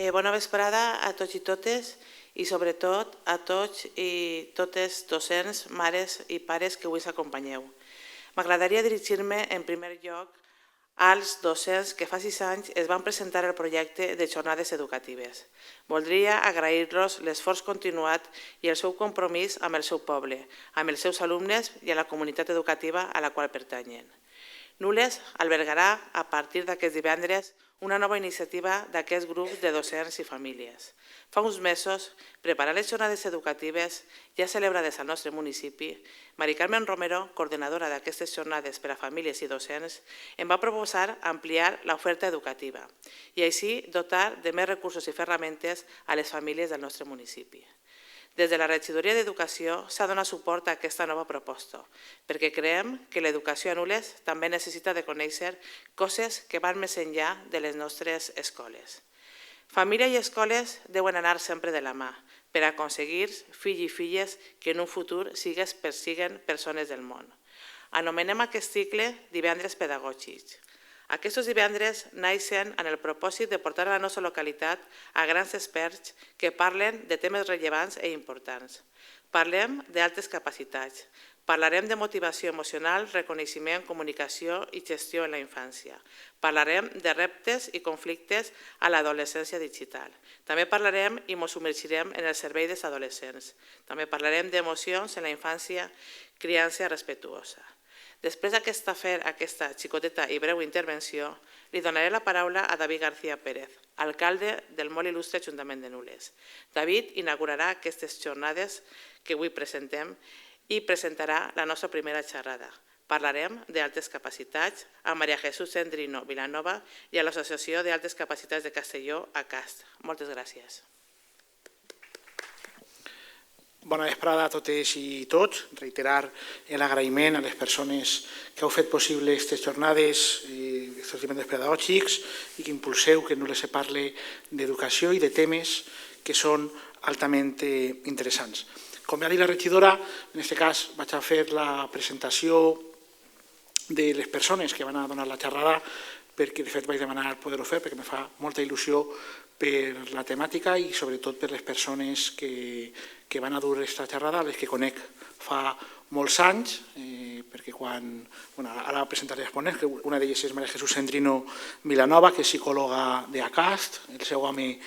Bona vesprada a tots i totes i sobretot a tots i totes docents, mares i pares que avui s'acompanyeu. M'agradaria dirigir-me en primer lloc als docents que fa 6 anys es van presentar el projecte de jornades educatives. Voldria agrair-los l'esforç continuat i el seu compromís amb el seu poble, amb els seus alumnes i a la comunitat educativa a la qual pertanyen. Nules albergarà a partir d'aquest divendres una nova iniciativa d'aquests grups de docents i famílies. Fa uns mesos, preparar les jornades educatives ja celebrades al nostre municipi, Mari Carmen Romero, coordinadora d'aquestes jornades per a famílies i docents, em va proposar ampliar l'oferta educativa i així dotar de més recursos i ferramentes a les famílies del nostre municipi. Des de la Regidoria d'Educació s'ha donat suport a aquesta nova proposta, perquè creiem que l'educació a Nules també necessita de conèixer coses que van més enllà de les nostres escoles. Família i escoles deuen anar sempre de la mà per aconseguir fills i filles que en un futur persiguen persones del món. Anomenem aquest cicle divendres pedagògics. Aquests divendres naixen amb el propòsit de portar a la nostra localitat a grans experts que parlen de temes rellevants i importants. Parlem d'altes capacitats, parlarem de motivació emocional, reconeixement, comunicació i gestió en la infància. Parlarem de reptes i conflictes a l'adolescència digital. També parlarem i ens submergirem en el servei dels adolescents. També parlarem d'emocions en la infància, criança respectuosa. Després d'aquesta xicoteta i breu intervenció, li donaré la paraula a David García Pérez, alcalde del molt il·lustre Ajuntament de Nules. David inaugurarà aquestes jornades que avui presentem i presentarà la nostra primera xerrada. Parlarem d'altes capacitats a Maria Jesús Endrino Vilanova i a l'Associació d'Altes Capacitats de Castelló, ACAST. Moltes gràcies. Bona vesprada a totes i tots. Reiterar l'agraïment a les persones que heu fet possible aquestes jornades, aquests divendres pedagògics i que impulseu que Nules se parli d'educació i de temes que són altament interessants. Com ja ha dit la regidora, en aquest cas vaig a fer la presentació de les persones que van a donar la xerrada perquè de fet vaig demanar poder-ho fer perquè em fa molta il·lusió per la temàtica i sobretot per les persones que van a dur aquesta xerrada, les que conec fa molts anys, perquè ara presentaré els ponents, que una d'elles és Maria Jesús Endrino Vilanova, que és psicòloga de ACAST, el seu home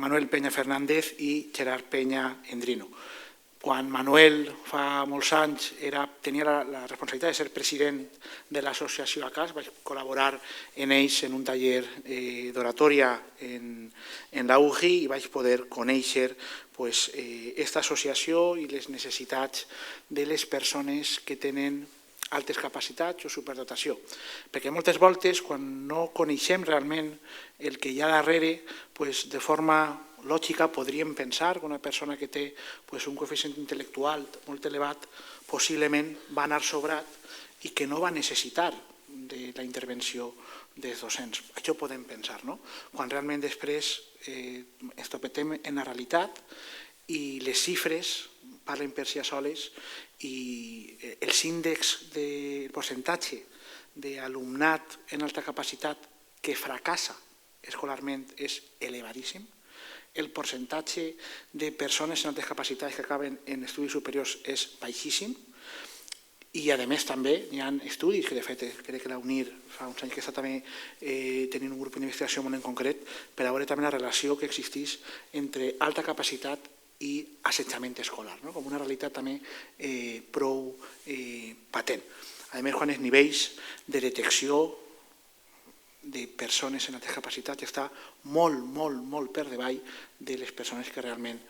Manuel Peña Fernández i Gerard Peña Endrino. Quan Manuel fa molts anys tenia la responsabilitat de ser president de l'associació ACAST, vaig col·laborar en ells en un taller d'oratòria en la UGI i vaig poder conèixer aquesta associació i les necessitats de les persones que tenen altes capacitats o superdotació. Perquè moltes voltes, quan no coneixem realment el que hi ha darrere, de forma lògica podríem pensar que una persona que té un coeficient intel·lectual molt elevat possiblement va anar sobrat i que no va necessitar de la intervenció dels docents. Això podem pensar, no? Quan realment després ens topetem en la realitat i les xifres parlen per si soles i els índexs de percentatge d'alumnat en alta capacitat que fracassa escolarment és elevadíssim. El percentatge de persones en altes capacitats que acaben en estudis superiors és baixíssim i a més també hi ha estudis que de fet crec que la UNIR fa uns anys que està també tenint un grup d'investigació molt en concret per a veure també la relació que existeix entre alta capacitat i assetjament escolar, com una realitat també prou patent. A més, quan els nivells de detecció de persones en altes capacitats està molt, molt, molt per davall de les persones que realment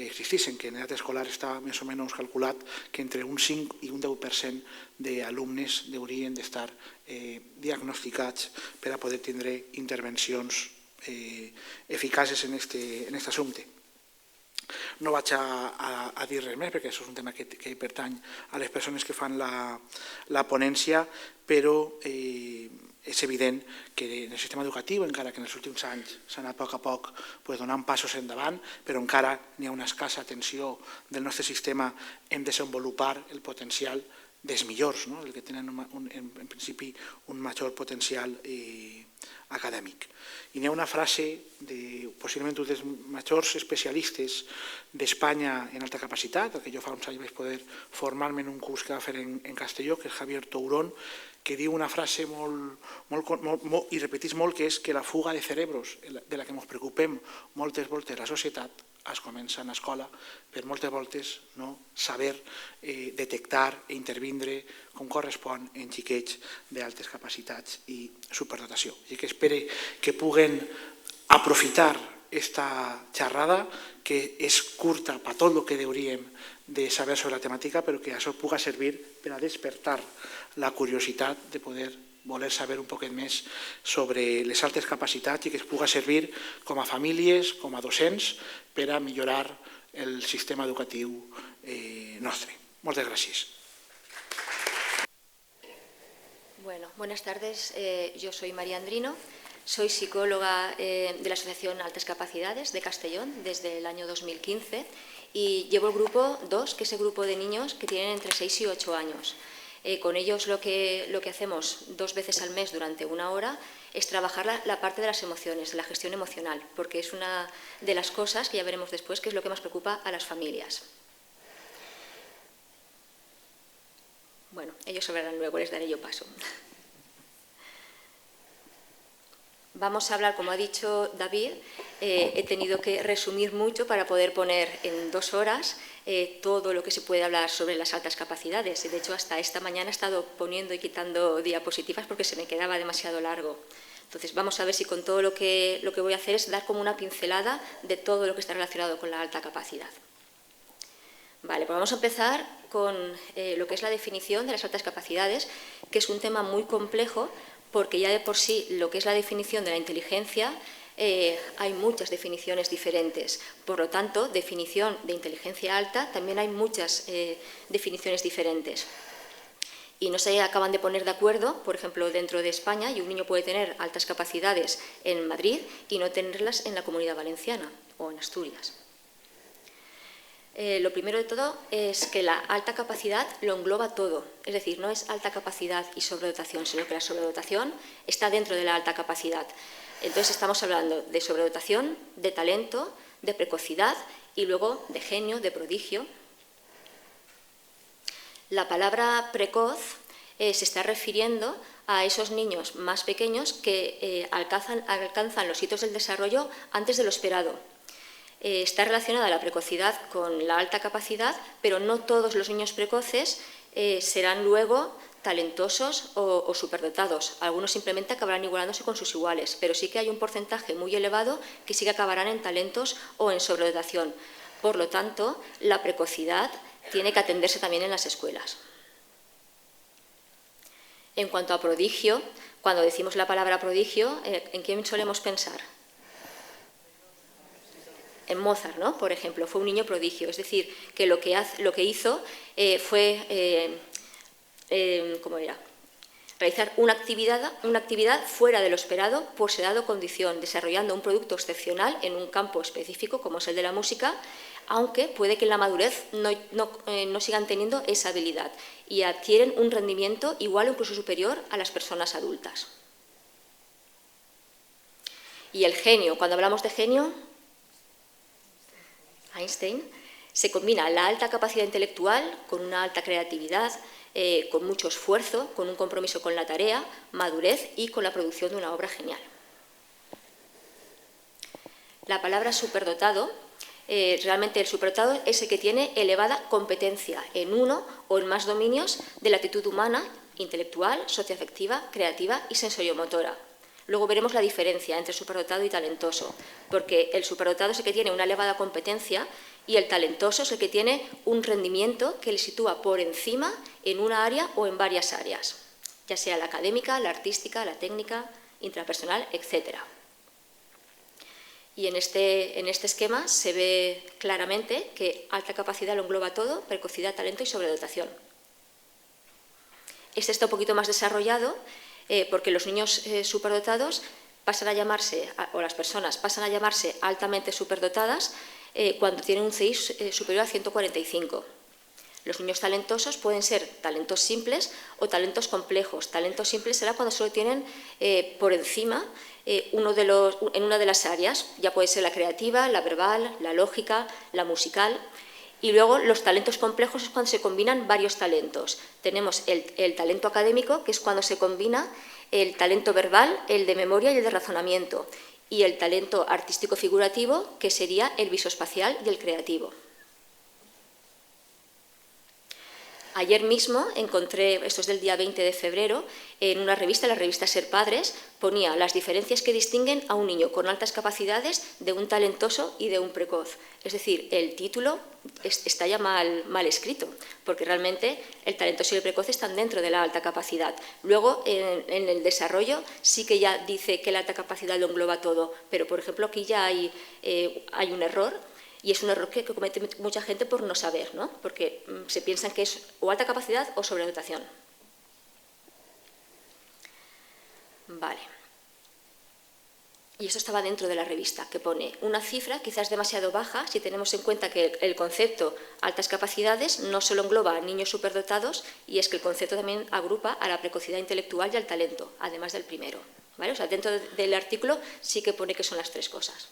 existeixen, que en edat escolar està més o menys calculat que entre un 5 i un 10% d'alumnes haurien d'estar diagnosticats per a poder tindre intervencions eficaces en aquest assumpte. No vaig a dir res més perquè això és un tema que pertany a les persones que fan la ponència, però és evident que en el sistema educatiu, encara que en els últims anys s'ha anat a poc donant passos endavant, però encara n'hi ha una escassa atenció del nostre sistema en desenvolupar el potencial dels millors, els que tenen en principi un major potencial acadèmic. I n'hi ha una frase de possiblement un dels majors especialistes d'Espanya en alta capacitat, que jo fa uns anys vaig poder formar-me en un curs que va fer en Castelló, que és Javier Tourón, que diu una frase i repetís molt, que és que la fuga de cerebros de la que ens preocupem moltes voltes la societat es comença en l'escola per moltes voltes no saber detectar i intervindre com correspon en xiquets d'altes capacitats i superdotació. I que espere que puguen aprofitar esta xerrada, que és curta per tot el que hauríem de saber sobre la temàtica, però que això pugui servir per a despertar la curiositat de poder voler saber un poquet més sobre les altes capacitats i que es pugui servir com a famílies, com a docents, per a millorar el sistema educatiu nostre. Moltes gràcies. Bueno, buenas tardes. Yo soy María Andrino. Soy psicóloga de la Asociación Altas Capacidades de Castellón desde el año 2015 y llevo el grupo 2, que es el grupo de niños que tienen entre 6 y 8 años. Con ellos lo que hacemos 2 veces al mes durante 1 hora es trabajar la parte de las emociones, de la gestión emocional, porque es una de las cosas que ya veremos después que es lo que más preocupa a las familias. Bueno, ellos hablarán luego, les daré yo paso. Vamos a hablar, como ha dicho David, he tenido que resumir mucho para poder poner en 2 horas todo lo que se puede hablar sobre las altas capacidades. De hecho, hasta esta mañana he estado poniendo y quitando diapositivas porque se me quedaba demasiado largo. Entonces, vamos a ver si con todo lo que voy a hacer es dar como una pincelada de todo lo que está relacionado con la alta capacidad. Vale, pues vamos a empezar con lo que es la definición de las altas capacidades, que es un tema muy complejo, porque ya de por sí lo que es la definición de la inteligencia, hay muchas definiciones diferentes. Por lo tanto, definición de inteligencia alta, también hay muchas definiciones diferentes. Y no se acaban de poner de acuerdo, por ejemplo, dentro de España, y un niño puede tener altas capacidades en Madrid y no tenerlas en la Comunidad Valenciana o en Asturias. Lo primero de todo es que la alta capacidad lo engloba todo, es decir, no es alta capacidad y sobredotación, sino que la sobredotación está dentro de la alta capacidad. Entonces estamos hablando de sobredotación, de talento, de precocidad y luego de genio, de prodigio. La palabra precoz se está refiriendo a esos niños más pequeños que alcanzan los hitos del desarrollo antes de lo esperado. Está relacionada la precocidad con la alta capacidad, pero no todos los niños precoces serán luego talentosos o superdotados. Algunos simplemente acabarán igualándose con sus iguales, pero sí que hay un porcentaje muy elevado que sí que acabarán en talentos o en sobredotación. Por lo tanto, la precocidad tiene que atenderse también en las escuelas. En cuanto a prodigio, cuando decimos la palabra prodigio, ¿en quién solemos pensar? En Mozart, ¿no? Por ejemplo, fue un niño prodigio, es decir, que lo que hizo fue ¿cómo era? Realizar una actividad fuera de lo esperado por su dado condición, desarrollando un producto excepcional en un campo específico como es el de la música, aunque puede que en la madurez no sigan teniendo esa habilidad y adquieren un rendimiento igual o incluso superior a las personas adultas. Y el genio, cuando hablamos de genio, Einstein, se combina la alta capacidad intelectual con una alta creatividad, con mucho esfuerzo, con un compromiso con la tarea, madurez y con la producción de una obra genial. La palabra superdotado, realmente el superdotado es el que tiene elevada competencia en uno o en más dominios de la actitud humana, intelectual, socioafectiva, creativa y sensoriomotora. Luego veremos la diferencia entre superdotado y talentoso, porque el superdotado es el que tiene una elevada competencia y el talentoso es el que tiene un rendimiento que le sitúa por encima en una área o en varias áreas, ya sea la académica, la artística, la técnica, intrapersonal, etc. Y en este esquema se ve claramente que alta capacidad lo engloba todo, precocidad, talento y sobredotación. Este está un poquito más desarrollado porque los niños superdotados pasan a llamarse, o las personas pasan a llamarse altamente superdotadas cuando tienen un CI superior a 145. Los niños talentosos pueden ser talentos simples o talentos complejos. Talentos simples será cuando solo tienen por encima en una de las áreas. Ya puede ser la creativa, la verbal, la lógica, la musical. Y luego los talentos complejos es cuando se combinan varios talentos. Tenemos el talento académico, que es cuando se combina el talento verbal, el de memoria y el de razonamiento. Y el talento artístico-figurativo, que sería el visoespacial y el creativo. Ayer mismo encontré, esto es del día 20 de febrero, en una revista, la revista Ser Padres, ponía las diferencias que distinguen a un niño con altas capacidades de un talentoso y de un precoz. Es decir, el título está ya mal escrito, porque realmente el talentoso y el precoz están dentro de la alta capacidad. Luego, en el desarrollo, sí que ya dice que la alta capacidad lo engloba todo, pero, por ejemplo, aquí ya hay un error. Y es un error que comete mucha gente por no saber, ¿no? Porque se piensan que es o alta capacidad o sobredotación. Vale. Y esto estaba dentro de la revista, que pone una cifra quizás demasiado baja si tenemos en cuenta que el concepto altas capacidades no solo engloba a niños superdotados, y es que el concepto también agrupa a la precocidad intelectual y al talento, además del primero. ¿Vale? O sea, dentro del artículo sí que pone que son las tres cosas.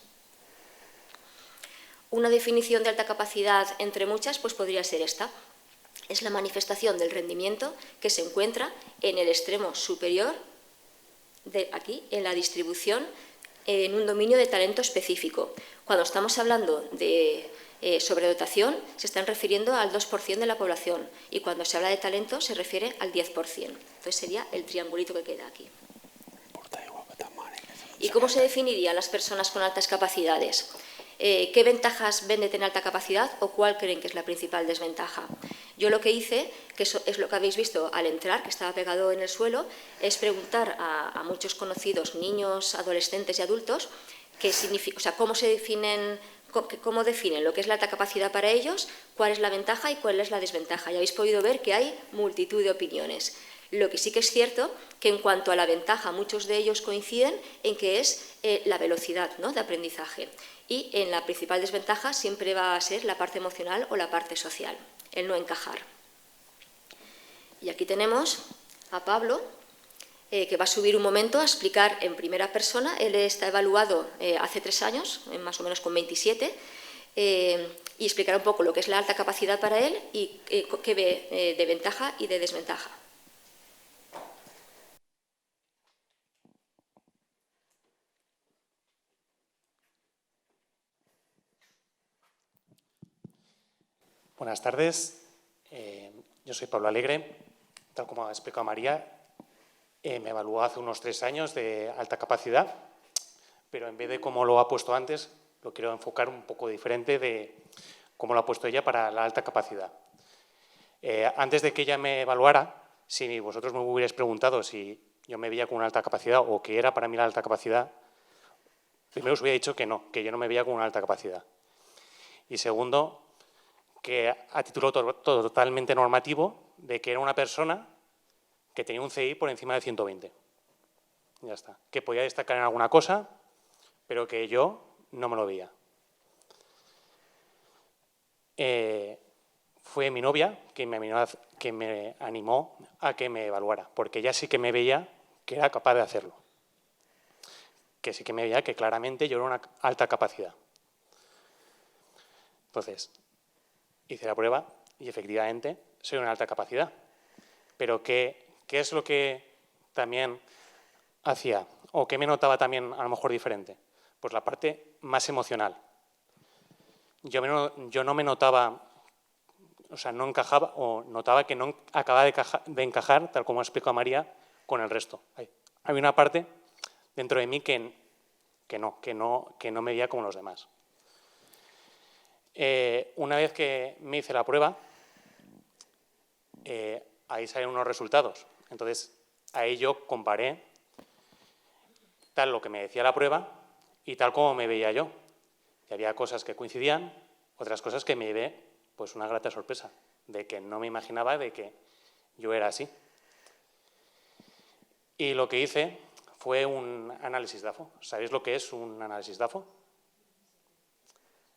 Una definición de alta capacidad, entre muchas, pues podría ser esta. Es la manifestación del rendimiento que se encuentra en el extremo superior de aquí, en la distribución, en un dominio de talento específico. Cuando estamos hablando de sobredotación, se están refiriendo al 2% de la población, y cuando se habla de talento se refiere al 10%. Entonces sería el triangulito que queda aquí. ¿Y cómo se definirían las personas con altas capacidades? ¿Qué ventajas ven de tener alta capacidad o cuál creen que es la principal desventaja? Yo lo que hice, que es lo que habéis visto al entrar, que estaba pegado en el suelo, es preguntar a muchos conocidos, niños, adolescentes y adultos, cómo definen lo que es la alta capacidad para ellos, cuál es la ventaja y cuál es la desventaja. Y habéis podido ver que hay multitud de opiniones. Lo que sí que es cierto que en cuanto a la ventaja, muchos de ellos coinciden en que es la velocidad, ¿no?, de aprendizaje. Y en la principal desventaja siempre va a ser la parte emocional o la parte social, el no encajar. Y aquí tenemos a Pablo, que va a subir un momento a explicar en primera persona. Él está evaluado hace 3 años, más o menos con 27, y explicará un poco lo que es la alta capacidad para él y qué ve de ventaja y de desventaja. Buenas tardes, yo soy Pablo Alegre. Tal como ha explicado María, me evaluó hace unos 3 años de alta capacidad, pero en vez de como lo ha puesto antes, lo quiero enfocar un poco diferente de cómo lo ha puesto ella para la alta capacidad. Antes de que ella me evaluara, si vosotros me hubierais preguntado si yo me veía con una alta capacidad o qué era para mí la alta capacidad, primero os hubiera dicho que no, que yo no me veía con una alta capacidad. Y segundo, que a título totalmente normativo, de que era una persona que tenía un CI por encima de 120. Ya está. Que podía destacar en alguna cosa, pero que yo no me lo veía. Fue mi novia que me animó a que me evaluara, porque ella sí que me veía que era capaz de hacerlo. Que sí que me veía que claramente yo era una alta capacidad. Entonces, hice la prueba y efectivamente soy una alta capacidad. Pero ¿qué es lo que también hacía o qué me notaba también a lo mejor diferente? Pues la parte más emocional. Yo no me notaba, o sea, no encajaba o notaba que no acababa de encajar, tal como ha explicado María, con el resto. Había una parte dentro de mí que no me veía como los demás. Una vez que me hice la prueba, ahí salen unos resultados. Entonces, ahí yo comparé tal lo que me decía la prueba y tal como me veía yo. Y había cosas que coincidían, otras cosas que me llevé pues una grata sorpresa, de que no me imaginaba de que yo era así. Y lo que hice fue un análisis DAFO. ¿Sabéis lo que es un análisis DAFO?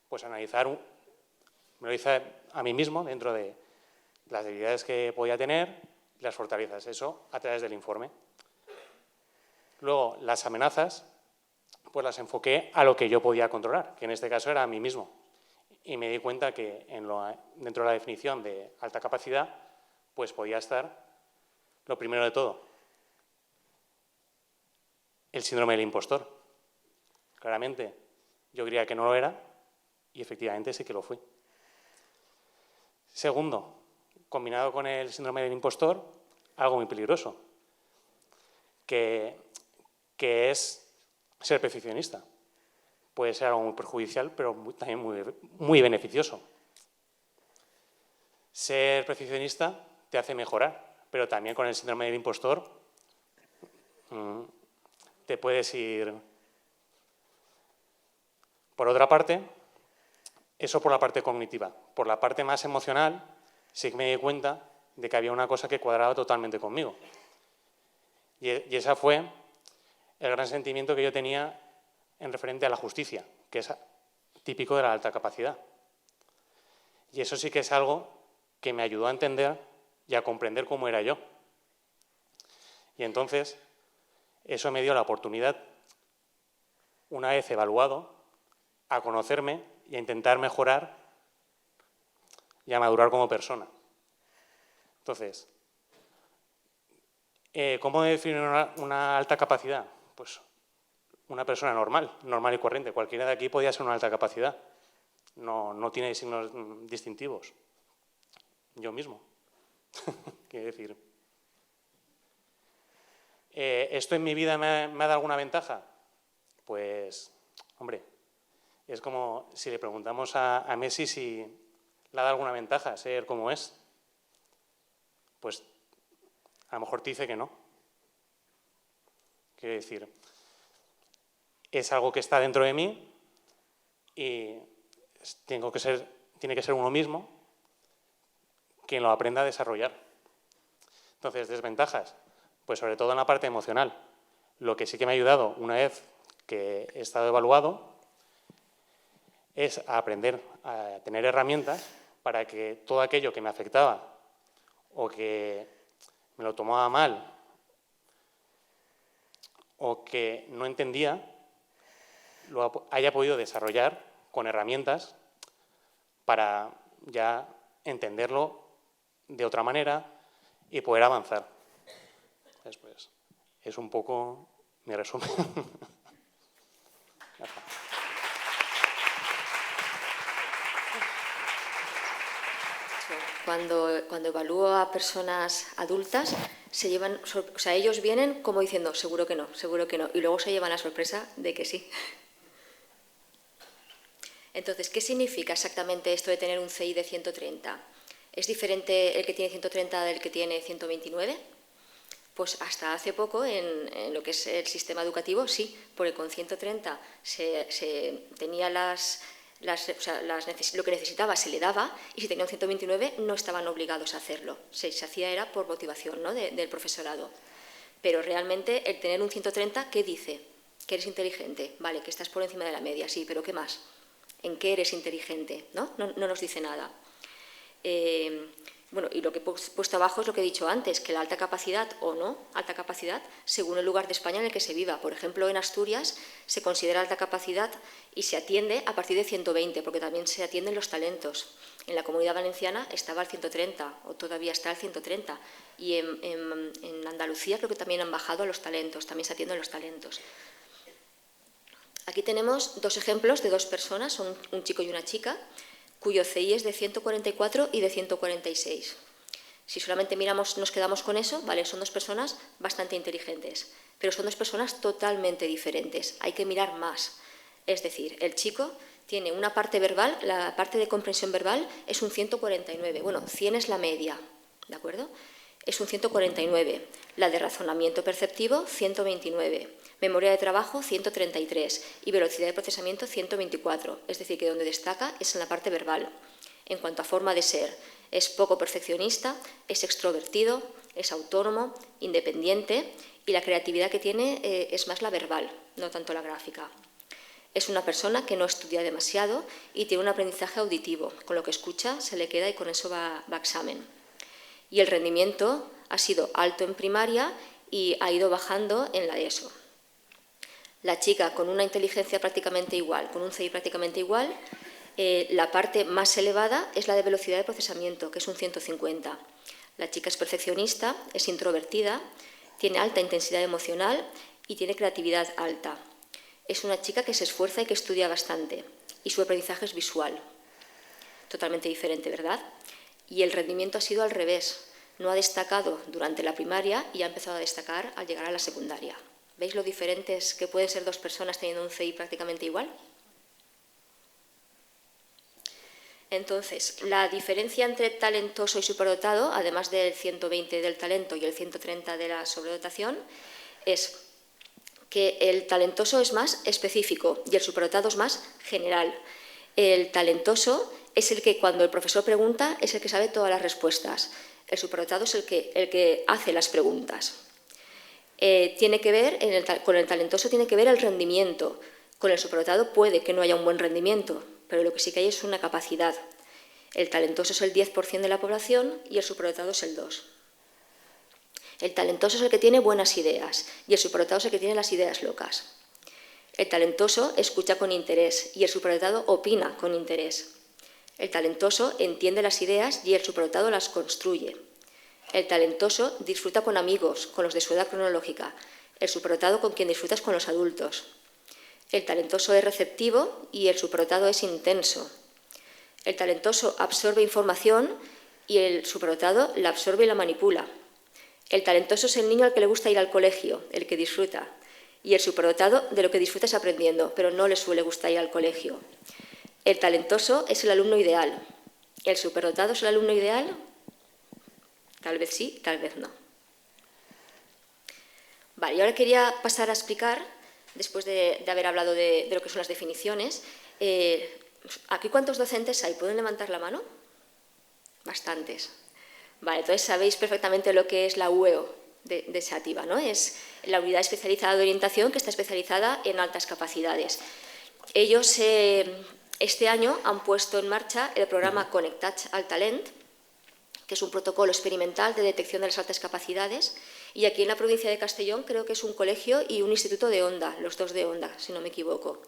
Pues me lo hice a mí mismo dentro de las debilidades que podía tener y las fortalezas, eso a través del informe. Luego, las amenazas, pues las enfoqué a lo que yo podía controlar, que en este caso era a mí mismo. Y me di cuenta que dentro de la definición de alta capacidad, pues podía estar, lo primero de todo, el síndrome del impostor. Claramente, yo creía que no lo era y efectivamente sí que lo fui. Segundo, combinado con el síndrome del impostor, algo muy peligroso, que es ser perfeccionista. Puede ser algo muy perjudicial, pero también muy beneficioso. Ser perfeccionista te hace mejorar, pero también con el síndrome del impostor te puedes ir. Por otra parte, eso por la parte cognitiva. Por la parte más emocional, sí que me di cuenta de que había una cosa que cuadraba totalmente conmigo. Y esa fue el gran sentimiento que yo tenía en referente a la justicia, que es típico de la alta capacidad. Y eso sí que es algo que me ayudó a entender y a comprender cómo era yo. Y entonces, eso me dio la oportunidad, una vez evaluado, a conocerme y a intentar mejorar y a madurar como persona. Entonces, ¿cómo definir una alta capacidad? Pues una persona normal y corriente. Cualquiera de aquí podía ser una alta capacidad. No tiene signos distintivos. Yo mismo. Quiero decir. ¿Esto en mi vida me ha dado alguna ventaja? Pues, hombre, es como si le preguntamos a Messi si le ha dado alguna ventaja ser como es. Pues a lo mejor te dice que no. Quiero decir, es algo que está dentro de mí y tiene que ser uno mismo quien lo aprenda a desarrollar. Entonces, desventajas, pues sobre todo en la parte emocional. Lo que sí que me ha ayudado una vez que he estado evaluado es a aprender a tener herramientas para que todo aquello que me afectaba o que me lo tomaba mal o que no entendía, lo haya podido desarrollar con herramientas para ya entenderlo de otra manera y poder avanzar. Después, es un poco mi resumen. Cuando evalúo a personas adultas, ellos vienen como diciendo, seguro que no, y luego se llevan la sorpresa de que sí. Entonces, ¿qué significa exactamente esto de tener un CI de 130? ¿Es diferente el que tiene 130 del que tiene 129? Pues hasta hace poco, en lo que es el sistema educativo, sí, porque con 130 se tenía lo que necesitaba se le daba, y si tenía un 129 no estaban obligados a hacerlo. Se hacía era por motivación, ¿no?, del profesorado. Pero realmente el tener un 130, ¿qué dice? Que eres inteligente, vale, que estás por encima de la media, sí, pero ¿qué más? ¿En qué eres inteligente? No nos dice nada. Bueno, y lo que he puesto abajo es lo que he dicho antes, que la alta capacidad o no alta capacidad, según el lugar de España en el que se viva. Por ejemplo, en Asturias se considera alta capacidad y se atiende a partir de 120, porque también se atienden los talentos. En la Comunidad Valenciana estaba al 130, o todavía está al 130. Y en Andalucía creo que también han bajado a los talentos, también se atienden los talentos. Aquí tenemos dos ejemplos de dos personas, son un chico y una chica, cuyo CI es de 144 y de 146. Si solamente nos quedamos con eso, vale, son dos personas bastante inteligentes, pero son dos personas totalmente diferentes. Hay que mirar más. Es decir, el chico tiene una parte verbal, la parte de comprensión verbal es un 149. Bueno, 100 es la media, ¿de acuerdo? Es un 149. La de razonamiento perceptivo, 129. Memoria de trabajo, 133. Y velocidad de procesamiento, 124. Es decir, que donde destaca es en la parte verbal. En cuanto a forma de ser, es poco perfeccionista, es extrovertido, es autónomo, independiente, y la creatividad que tiene es más la verbal, no tanto la gráfica. Es una persona que no estudia demasiado y tiene un aprendizaje auditivo. Con lo que escucha se le queda y con eso va a examen. y el rendimiento ha sido alto en primaria y ha ido bajando en la ESO. La chica con una inteligencia prácticamente igual, con un CI prácticamente igual, la parte más elevada es la de velocidad de procesamiento, que es un 150. La chica es perfeccionista, es introvertida, tiene alta intensidad emocional y tiene creatividad alta. Es una chica que se esfuerza y que estudia bastante, y su aprendizaje es visual. Totalmente diferente, ¿verdad? Y el rendimiento ha sido al revés. No ha destacado durante la primaria y ha empezado a destacar al llegar a la secundaria. ¿Veis lo diferentes que pueden ser dos personas teniendo un CI prácticamente igual? Entonces, la diferencia entre talentoso y superdotado, además del 120 del talento y el 130 de la sobredotación, es que el talentoso es más específico y el superdotado es más general. El talentoso es el que cuando el profesor pregunta es el que sabe todas las respuestas. El superdotado es el que hace las preguntas. Tiene que ver, con el talentoso tiene que ver el rendimiento. Con el superdotado puede que no haya un buen rendimiento, pero lo que sí que hay es una capacidad. El talentoso es el 10% de la población y el superdotado es el 2%. El talentoso es el que tiene buenas ideas y el superdotado es el que tiene las ideas locas. El talentoso escucha con interés y el superdotado opina con interés. El talentoso entiende las ideas y el superdotado las construye. El talentoso disfruta con amigos, con los de su edad cronológica. El superdotado con quien disfrutas con los adultos. El talentoso es receptivo y el superdotado es intenso. El talentoso absorbe información y el superdotado la absorbe y la manipula. El talentoso es el niño al que le gusta ir al colegio, el que disfruta. Y el superdotado de lo que disfruta es aprendiendo, pero no le suele gustar ir al colegio. El talentoso es el alumno ideal. ¿El superdotado es el alumno ideal? Tal vez sí, tal vez no. Vale, y ahora quería pasar a explicar, después de haber hablado de lo que son las definiciones, ¿aquí cuántos docentes hay? ¿Pueden levantar la mano? Bastantes. Vale, entonces sabéis perfectamente lo que es la UEO de Sativa, ¿no? Es la unidad especializada de orientación que está especializada en altas capacidades. Ellos este año han puesto en marcha el programa Connectats al Talent, que es un protocolo experimental de detección de las altas capacidades, y aquí en la provincia de Castellón creo que es un colegio y un instituto de Onda, los dos de Onda, si no me equivoco,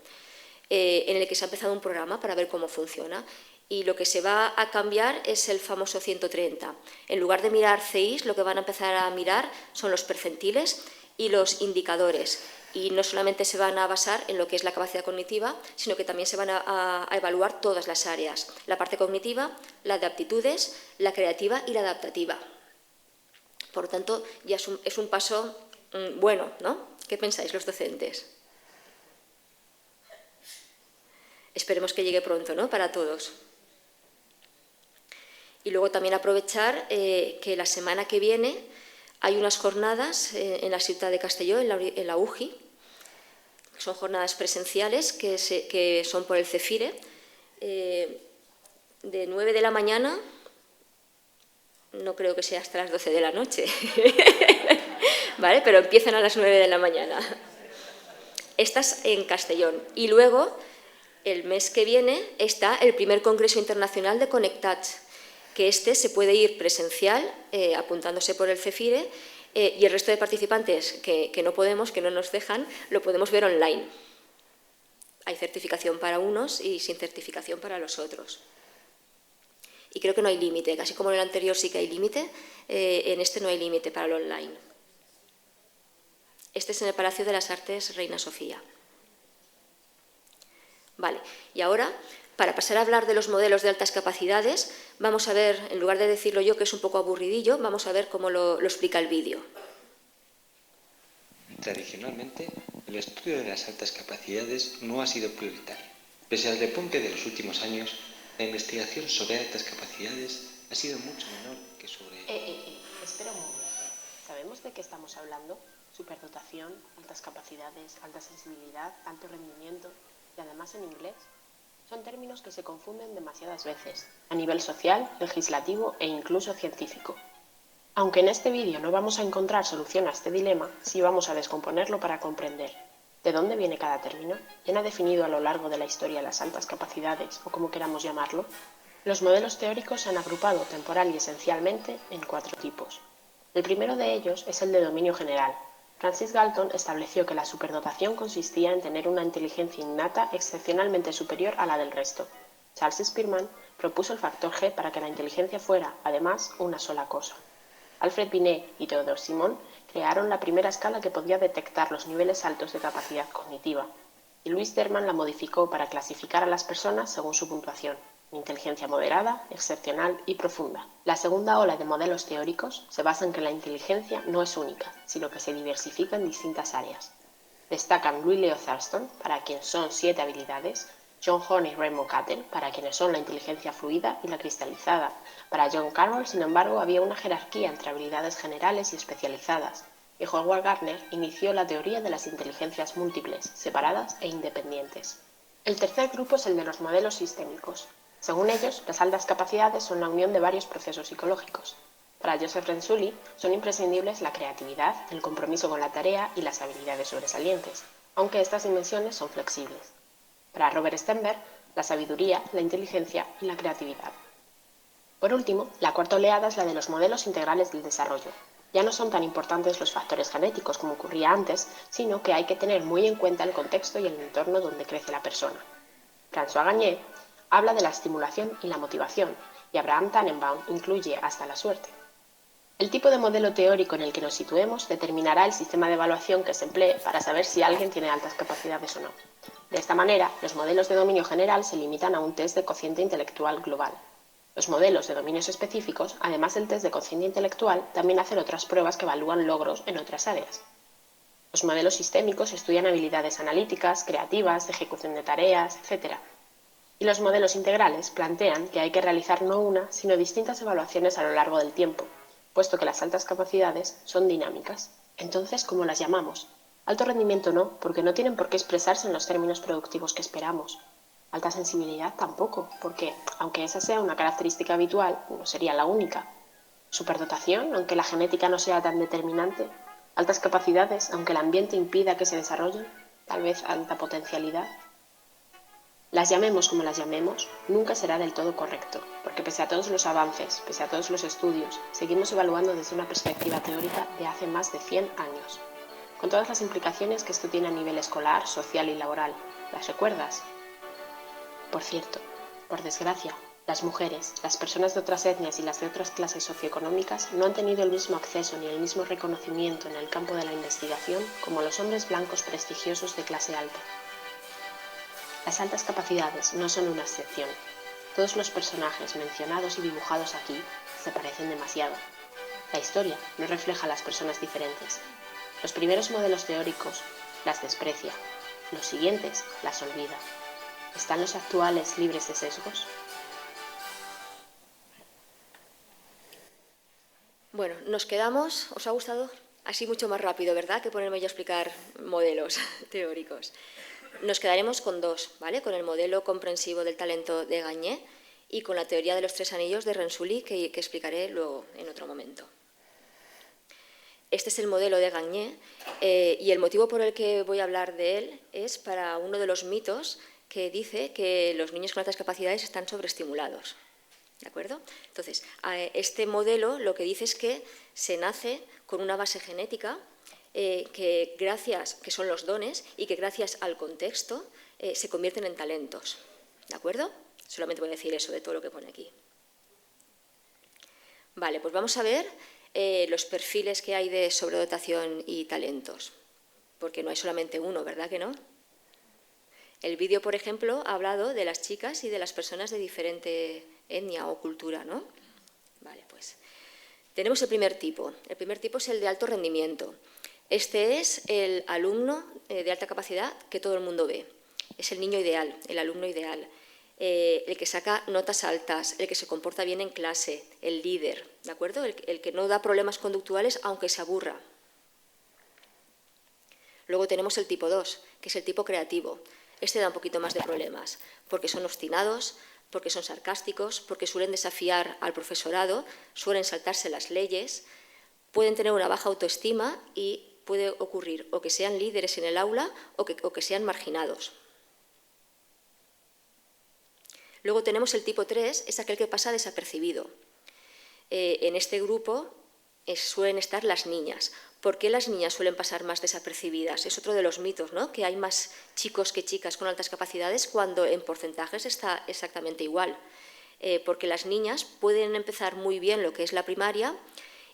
en el que se ha empezado un programa para ver cómo funciona. Y lo que se va a cambiar es el famoso 130. En lugar de mirar CIs, lo que van a empezar a mirar son los percentiles y los indicadores. Y no solamente se van a basar en lo que es la capacidad cognitiva, sino que también se van a evaluar todas las áreas. La parte cognitiva, la de aptitudes, la creativa y la adaptativa. Por lo tanto, ya es un paso bueno, ¿no? ¿Qué pensáis los docentes? Esperemos que llegue pronto, ¿no? Para todos. Y luego también aprovechar que la semana que viene hay unas jornadas en la ciudad de Castelló, en la UGI. Son jornadas presenciales que son por el CEFIRE, de 9 de la mañana, no creo que sea hasta las 12 de la noche, ¿vale? Pero empiezan a las 9 de la mañana. Estas en Castellón. Y luego, el mes que viene, está el primer Congreso Internacional de Connectats, que se puede ir presencial, apuntándose por el CEFIRE, y el resto de participantes que no podemos, que no nos dejan, lo podemos ver online. Hay certificación para unos y sin certificación para los otros. Y creo que no hay límite, casi como en el anterior sí que hay límite, en este no hay límite para el online. Este es en el Palacio de las Artes Reina Sofía. Vale, y ahora, para pasar a hablar de los modelos de altas capacidades, vamos a ver, en lugar de decirlo yo, que es un poco aburridillo, vamos a ver cómo lo explica el vídeo. Tradicionalmente, el estudio de las altas capacidades no ha sido prioritario. Pese al repunte de los últimos años, la investigación sobre altas capacidades ha sido mucho menor que sobre... Espera un momento. ¿Sabemos de qué estamos hablando? Superdotación, altas capacidades, alta sensibilidad, alto rendimiento y además en inglés. Son términos que se confunden demasiadas veces, a nivel social, legislativo e incluso científico. Aunque en este vídeo no vamos a encontrar solución a este dilema, sí vamos a descomponerlo para comprender de dónde viene cada término, quién ha definido a lo largo de la historia las altas capacidades, o como queramos llamarlo, Los modelos teóricos se han agrupado temporal y esencialmente en 4 tipos. El primero de ellos es el de dominio general. Francis Galton estableció que la superdotación consistía en tener una inteligencia innata excepcionalmente superior a la del resto. Charles Spearman propuso el factor G para que la inteligencia fuera, además, una sola cosa. Alfred Binet y Theodore Simon crearon la primera escala que podía detectar los niveles altos de capacidad cognitiva, y Louis Terman la modificó para clasificar a las personas según su puntuación: inteligencia moderada, excepcional y profunda. La segunda ola de modelos teóricos se basa en que la inteligencia no es única, sino que se diversifica en distintas áreas. Destacan Louis Leo Thurston, para quien son 7 habilidades, John Horn y Raymond Cattell, para quienes son la inteligencia fluida y la cristalizada. Para John Carroll, sin embargo, había una jerarquía entre habilidades generales y especializadas, y Howard Gardner inició la teoría de las inteligencias múltiples, separadas e independientes. El tercer grupo es el de los modelos sistémicos. Según ellos, las altas capacidades son la unión de varios procesos psicológicos. Para Joseph Renzulli son imprescindibles la creatividad, el compromiso con la tarea y las habilidades sobresalientes, aunque estas dimensiones son flexibles. Para Robert Stenberg, la sabiduría, la inteligencia y la creatividad. Por último, la cuarta oleada es la de los modelos integrales del desarrollo. Ya no son tan importantes los factores genéticos como ocurría antes, sino que hay que tener muy en cuenta el contexto y el entorno donde crece la persona. François Gagné habla de la estimulación y la motivación, y Abraham Tannenbaum incluye hasta la suerte. El tipo de modelo teórico en el que nos situemos determinará el sistema de evaluación que se emplee para saber si alguien tiene altas capacidades o no. De esta manera, los modelos de dominio general se limitan a un test de cociente intelectual global. Los modelos de dominios específicos, además del test de cociente intelectual, también hacen otras pruebas que evalúan logros en otras áreas. Los modelos sistémicos estudian habilidades analíticas, creativas, de ejecución de tareas, etc. Y los modelos integrales plantean que hay que realizar no una, sino distintas evaluaciones a lo largo del tiempo, puesto que las altas capacidades son dinámicas. Entonces, ¿cómo las llamamos? Alto rendimiento no, porque no tienen por qué expresarse en los términos productivos que esperamos. Alta sensibilidad tampoco, porque, aunque esa sea una característica habitual, no sería la única. Superdotación, aunque la genética no sea tan determinante. Altas capacidades, aunque el ambiente impida que se desarrollen. Tal vez alta potencialidad. Las llamemos como las llamemos, nunca será del todo correcto, porque pese a todos los avances, pese a todos los estudios, seguimos evaluando desde una perspectiva teórica de hace más de 100 años. Con todas las implicaciones que esto tiene a nivel escolar, social y laboral. ¿Las recuerdas? Por cierto, por desgracia, las mujeres, las personas de otras etnias y las de otras clases socioeconómicas no han tenido el mismo acceso ni el mismo reconocimiento en el campo de la investigación como los hombres blancos prestigiosos de clase alta. Las altas capacidades no son una excepción. Todos los personajes mencionados y dibujados aquí se parecen demasiado. La historia no refleja a las personas diferentes. Los primeros modelos teóricos las desprecia, los siguientes las olvida. ¿Están los actuales libres de sesgos? Bueno, nos quedamos, ¿os ha gustado? Así mucho más rápido, ¿verdad?, que ponerme yo a explicar modelos teóricos. Nos quedaremos con 2, ¿vale? Con el modelo comprensivo del talento de Gagné y con la teoría de los 3 anillos de Renzulli, que explicaré luego en otro momento. Este es el modelo de Gagné y el motivo por el que voy a hablar de él es para uno de los mitos que dice que los niños con altas capacidades están sobreestimulados. ¿De acuerdo? Entonces, este modelo lo que dice es que se nace con una base genética que son los dones y que gracias al contexto se convierten en talentos. ¿De acuerdo? Solamente voy a decir eso de todo lo que pone aquí. Vale, pues vamos a ver los perfiles que hay de sobredotación y talentos, porque no hay solamente uno, ¿verdad que no? El vídeo, por ejemplo, ha hablado de las chicas y de las personas de diferente etnia o cultura, ¿no? Vale, pues tenemos el primer tipo. El primer tipo es el de alto rendimiento. Este es el alumno de alta capacidad que todo el mundo ve. Es el niño ideal, el alumno ideal, el que saca notas altas, el que se comporta bien en clase, el líder, ¿de acuerdo? El que no da problemas conductuales aunque se aburra. Luego tenemos el tipo 2, que es el tipo creativo. Este da un poquito más de problemas, porque son obstinados, porque son sarcásticos, porque suelen desafiar al profesorado, suelen saltarse las leyes, pueden tener una baja autoestima y puede ocurrir o que sean líderes en el aula o que sean marginados. Luego tenemos el tipo 3, es aquel que pasa desapercibido. En este grupo suelen estar las niñas. ¿Por qué las niñas suelen pasar más desapercibidas? Es otro de los mitos, ¿no? Que hay más chicos que chicas con altas capacidades cuando en porcentajes está exactamente igual. Porque las niñas pueden empezar muy bien lo que es la primaria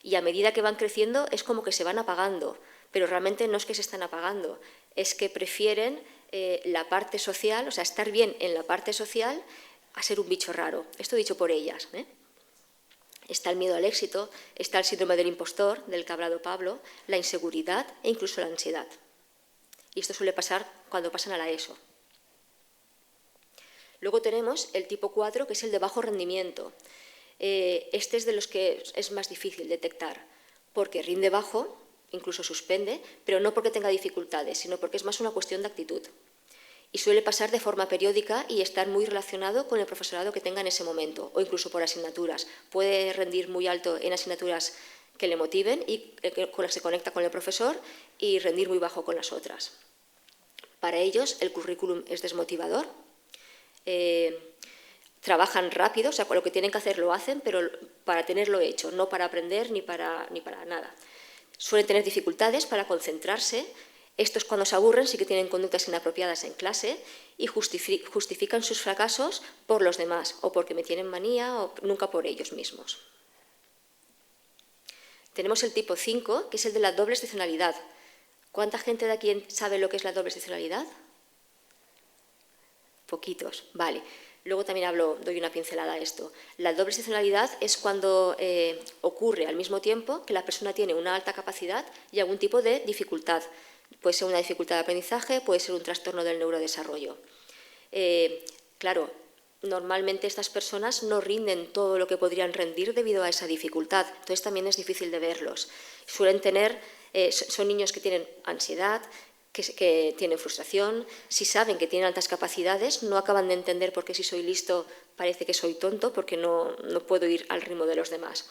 y a medida que van creciendo es como que se van apagando, pero realmente no es que se están apagando, es que prefieren la parte social, o sea, estar bien en la parte social a ser un bicho raro. Esto dicho por ellas, ¿eh? Está el miedo al éxito, está el síndrome del impostor, del que ha hablado Pablo, la inseguridad e incluso la ansiedad. Y esto suele pasar cuando pasan a la ESO. Luego tenemos el tipo 4, que es el de bajo rendimiento. Este es de los que es más difícil detectar, porque rinde bajo, incluso suspende, pero no porque tenga dificultades, sino porque es más una cuestión de actitud. Y suele pasar de forma periódica y estar muy relacionado con el profesorado que tenga en ese momento, o incluso por asignaturas. Puede rendir muy alto en asignaturas que le motiven y con las que se conecta con el profesor, y rendir muy bajo con las otras. Para ellos el currículum es desmotivador. Trabajan rápido, o sea, lo que tienen que hacer lo hacen, pero para tenerlo hecho, no para aprender ni para nada. Suelen tener dificultades para concentrarse. Estos, cuando se aburren, sí que tienen conductas inapropiadas en clase y justifican sus fracasos por los demás, o porque me tienen manía, o nunca por ellos mismos. Tenemos el tipo 5, que es el de la doble excepcionalidad. ¿Cuánta gente de aquí sabe lo que es la doble excepcionalidad? Poquitos, vale. Luego también doy una pincelada a esto. La doble excepcionalidad es cuando ocurre al mismo tiempo que la persona tiene una alta capacidad y algún tipo de dificultad. Puede ser una dificultad de aprendizaje, puede ser un trastorno del neurodesarrollo. Claro, normalmente estas personas no rinden todo lo que podrían rendir debido a esa dificultad. Entonces también es difícil de verlos. Suelen tener, son niños que tienen ansiedad, que tienen frustración. Si saben que tienen altas capacidades, no acaban de entender por qué si soy listo parece que soy tonto, porque no puedo ir al ritmo de los demás.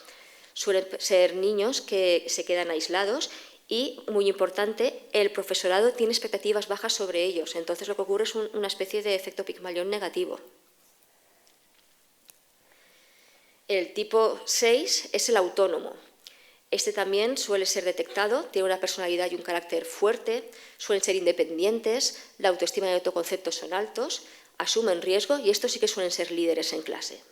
Suelen ser niños que se quedan aislados y, muy importante, el profesorado tiene expectativas bajas sobre ellos. Entonces lo que ocurre es una especie de efecto Pigmalión negativo. El tipo 6 es el autónomo. Este también suele ser detectado, tiene una personalidad y un carácter fuerte, suelen ser independientes, la autoestima y el autoconcepto son altos, asumen riesgo y estos sí que suelen ser líderes en clase.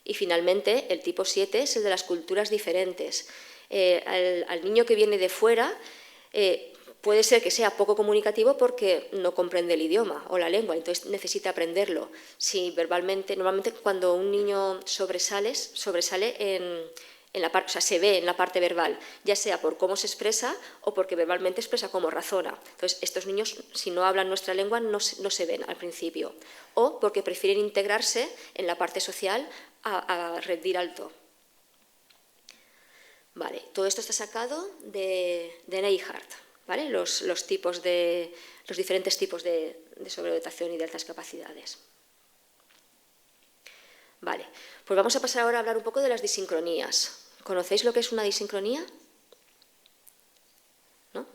Y finalmente, el tipo 7 es el de las culturas diferentes. Al niño que viene de fuera puede ser que sea poco comunicativo porque no comprende el idioma o la lengua, entonces necesita aprenderlo. Si verbalmente, normalmente cuando un niño sobresale o sea, se ve en la parte verbal, ya sea por cómo se expresa o porque verbalmente expresa cómo razona. Entonces, estos niños, si no hablan nuestra lengua, no se ven al principio. O porque prefieren integrarse en la parte social a rendir alto. Vale, todo esto está sacado de Neihart, ¿vale? Los diferentes tipos de sobredotación y de altas capacidades. Vale, pues vamos a pasar ahora a hablar un poco de las disincronías. ¿Conocéis lo que es una disincronía? ¿No?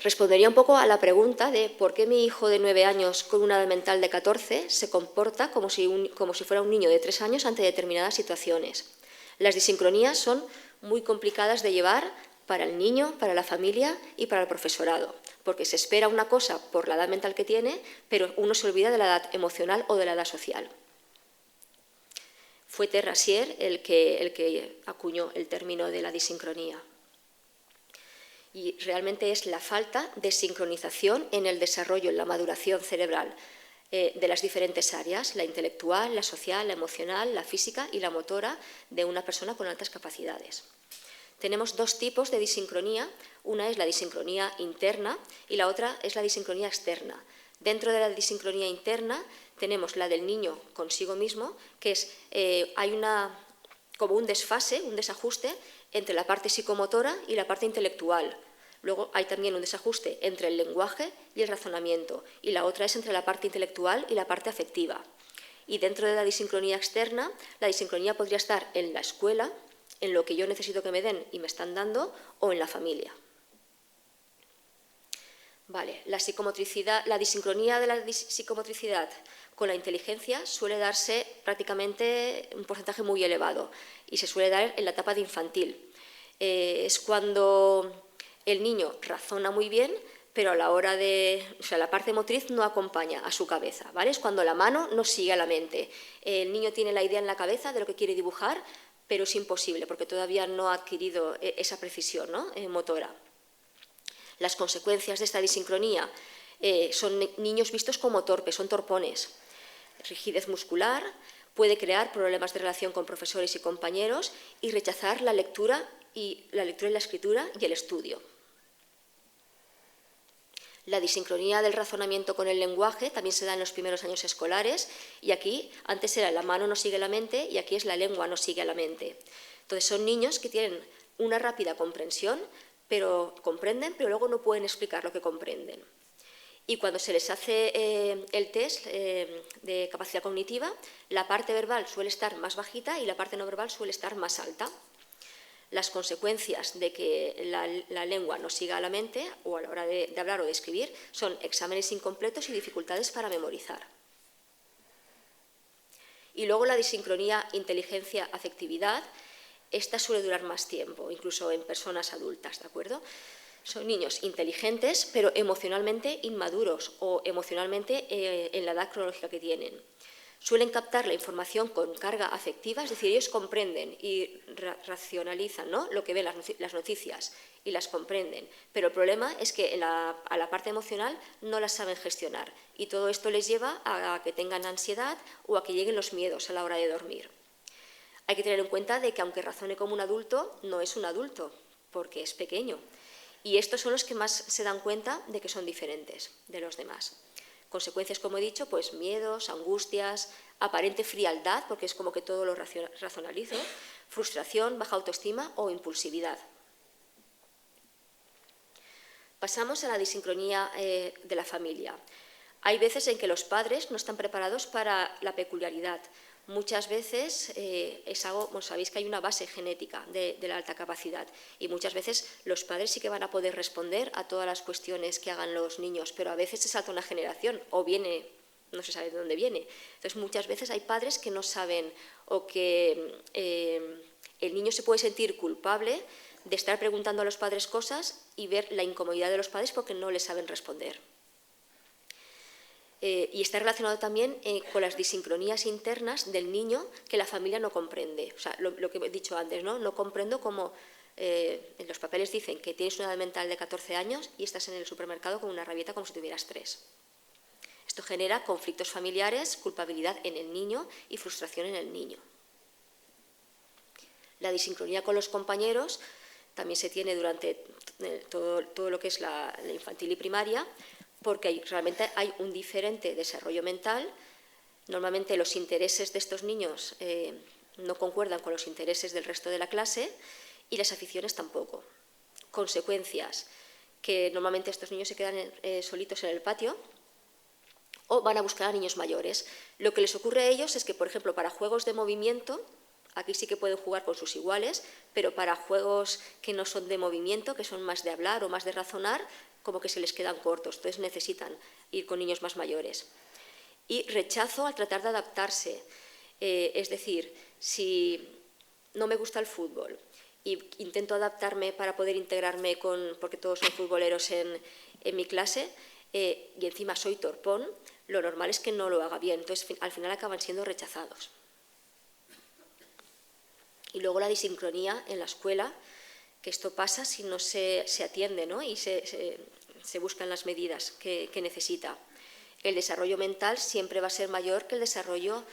Respondería un poco a la pregunta de por qué mi hijo de 9 años con una edad mental de 14 se comporta como si fuera un niño de 3 años ante determinadas situaciones. Las disincronías son muy complicadas de llevar para el niño, para la familia y para el profesorado, porque se espera una cosa por la edad mental que tiene, pero uno se olvida de la edad emocional o de la edad social. Fue Terrasier el que acuñó el término de la disincronía. Y realmente es la falta de sincronización en el desarrollo, en la maduración cerebral de las diferentes áreas, la intelectual, la social, la emocional, la física y la motora de una persona con altas capacidades. Tenemos dos tipos de disincronía. Una es la disincronía interna y la otra es la disincronía externa. Dentro de la disincronía interna tenemos la del niño consigo mismo, que es hay como un desfase, un desajuste entre la parte psicomotora y la parte intelectual. Luego hay también un desajuste entre el lenguaje y el razonamiento, y la otra es entre la parte intelectual y la parte afectiva. Y dentro de la disincronía externa, la disincronía podría estar en la escuela, en lo que yo necesito que me den y me están dando, o en la familia. Vale, la disincronía de la psicomotricidad con la inteligencia suele darse prácticamente un porcentaje muy elevado y se suele dar en la etapa de infantil. Es cuando el niño razona muy bien, pero a la hora la parte motriz no acompaña a su cabeza, ¿vale? Es cuando la mano no sigue a la mente. El niño tiene la idea en la cabeza de lo que quiere dibujar, pero es imposible porque todavía no ha adquirido esa precisión, ¿no? Motora. Las consecuencias de esta disincronía son niños vistos como torpes, son torpones. Rigidez muscular, puede crear problemas de relación con profesores y compañeros y rechazar la lectura y la escritura y el estudio. La disincronía del razonamiento con el lenguaje también se da en los primeros años escolares y aquí antes era la mano no sigue la mente y aquí es la lengua no sigue a la mente. Entonces son niños que tienen una rápida comprensión, pero comprenden, pero luego no pueden explicar lo que comprenden. Y cuando se les hace el test de capacidad cognitiva, la parte verbal suele estar más bajita y la parte no verbal suele estar más alta. Las consecuencias de que la lengua no siga a la mente o a la hora de hablar o de escribir son exámenes incompletos y dificultades para memorizar. Y luego la disincronía inteligencia-afectividad, esta suele durar más tiempo, incluso en personas adultas, ¿de acuerdo? Son niños inteligentes, pero emocionalmente inmaduros o emocionalmente en la edad cronológica que tienen. Suelen captar la información con carga afectiva, es decir, ellos comprenden y racionalizan, ¿no?, lo que ven las noticias y las comprenden. Pero el problema es que a la parte emocional no las saben gestionar y todo esto les lleva a que tengan ansiedad o a que lleguen los miedos a la hora de dormir. Hay que tener en cuenta de que aunque razone como un adulto, no es un adulto, porque es pequeño. Y estos son los que más se dan cuenta de que son diferentes de los demás. Consecuencias, como he dicho, pues miedos, angustias, aparente frialdad, porque es como que todo lo racionalizo, frustración, baja autoestima o impulsividad. Pasamos a la disincronía de la familia. Hay veces en que los padres no están preparados para la peculiaridad. Muchas veces sabéis que hay una base genética de la alta capacidad y muchas veces los padres sí que van a poder responder a todas las cuestiones que hagan los niños, pero a veces se salta una generación o viene, no se sabe de dónde viene. Entonces muchas veces hay padres que no saben o que el niño se puede sentir culpable de estar preguntando a los padres cosas y ver la incomodidad de los padres porque no les saben responder. Y está relacionado también con las disincronías internas del niño que la familia no comprende. O sea, lo que he dicho antes, no comprendo cómo en los papeles dicen que tienes una edad mental de 14 años y estás en el supermercado con una rabieta como si tuvieras 3. Esto genera conflictos familiares, culpabilidad en el niño y frustración en el niño. La disincronía con los compañeros también se tiene durante todo lo que es la infantil y primaria, porque realmente hay un diferente desarrollo mental. Normalmente los intereses de estos niños no concuerdan con los intereses del resto de la clase y las aficiones tampoco. Consecuencias, que normalmente estos niños se quedan solitos en el patio o van a buscar a niños mayores. Lo que les ocurre a ellos es que, por ejemplo, para juegos de movimiento, aquí sí que pueden jugar con sus iguales, pero para juegos que no son de movimiento, que son más de hablar o más de razonar, como que se les quedan cortos, entonces necesitan ir con niños más mayores. Y rechazo al tratar de adaptarse, es decir, si no me gusta el fútbol y intento adaptarme para poder integrarme porque todos son futboleros en mi clase y encima soy torpón, lo normal es que no lo haga bien, entonces al final acaban siendo rechazados. Y luego la disincronía en la escuela, que esto pasa si no se atiende, ¿no?, y se buscan las medidas que necesita. El desarrollo mental siempre va a ser mayor que el desarrollo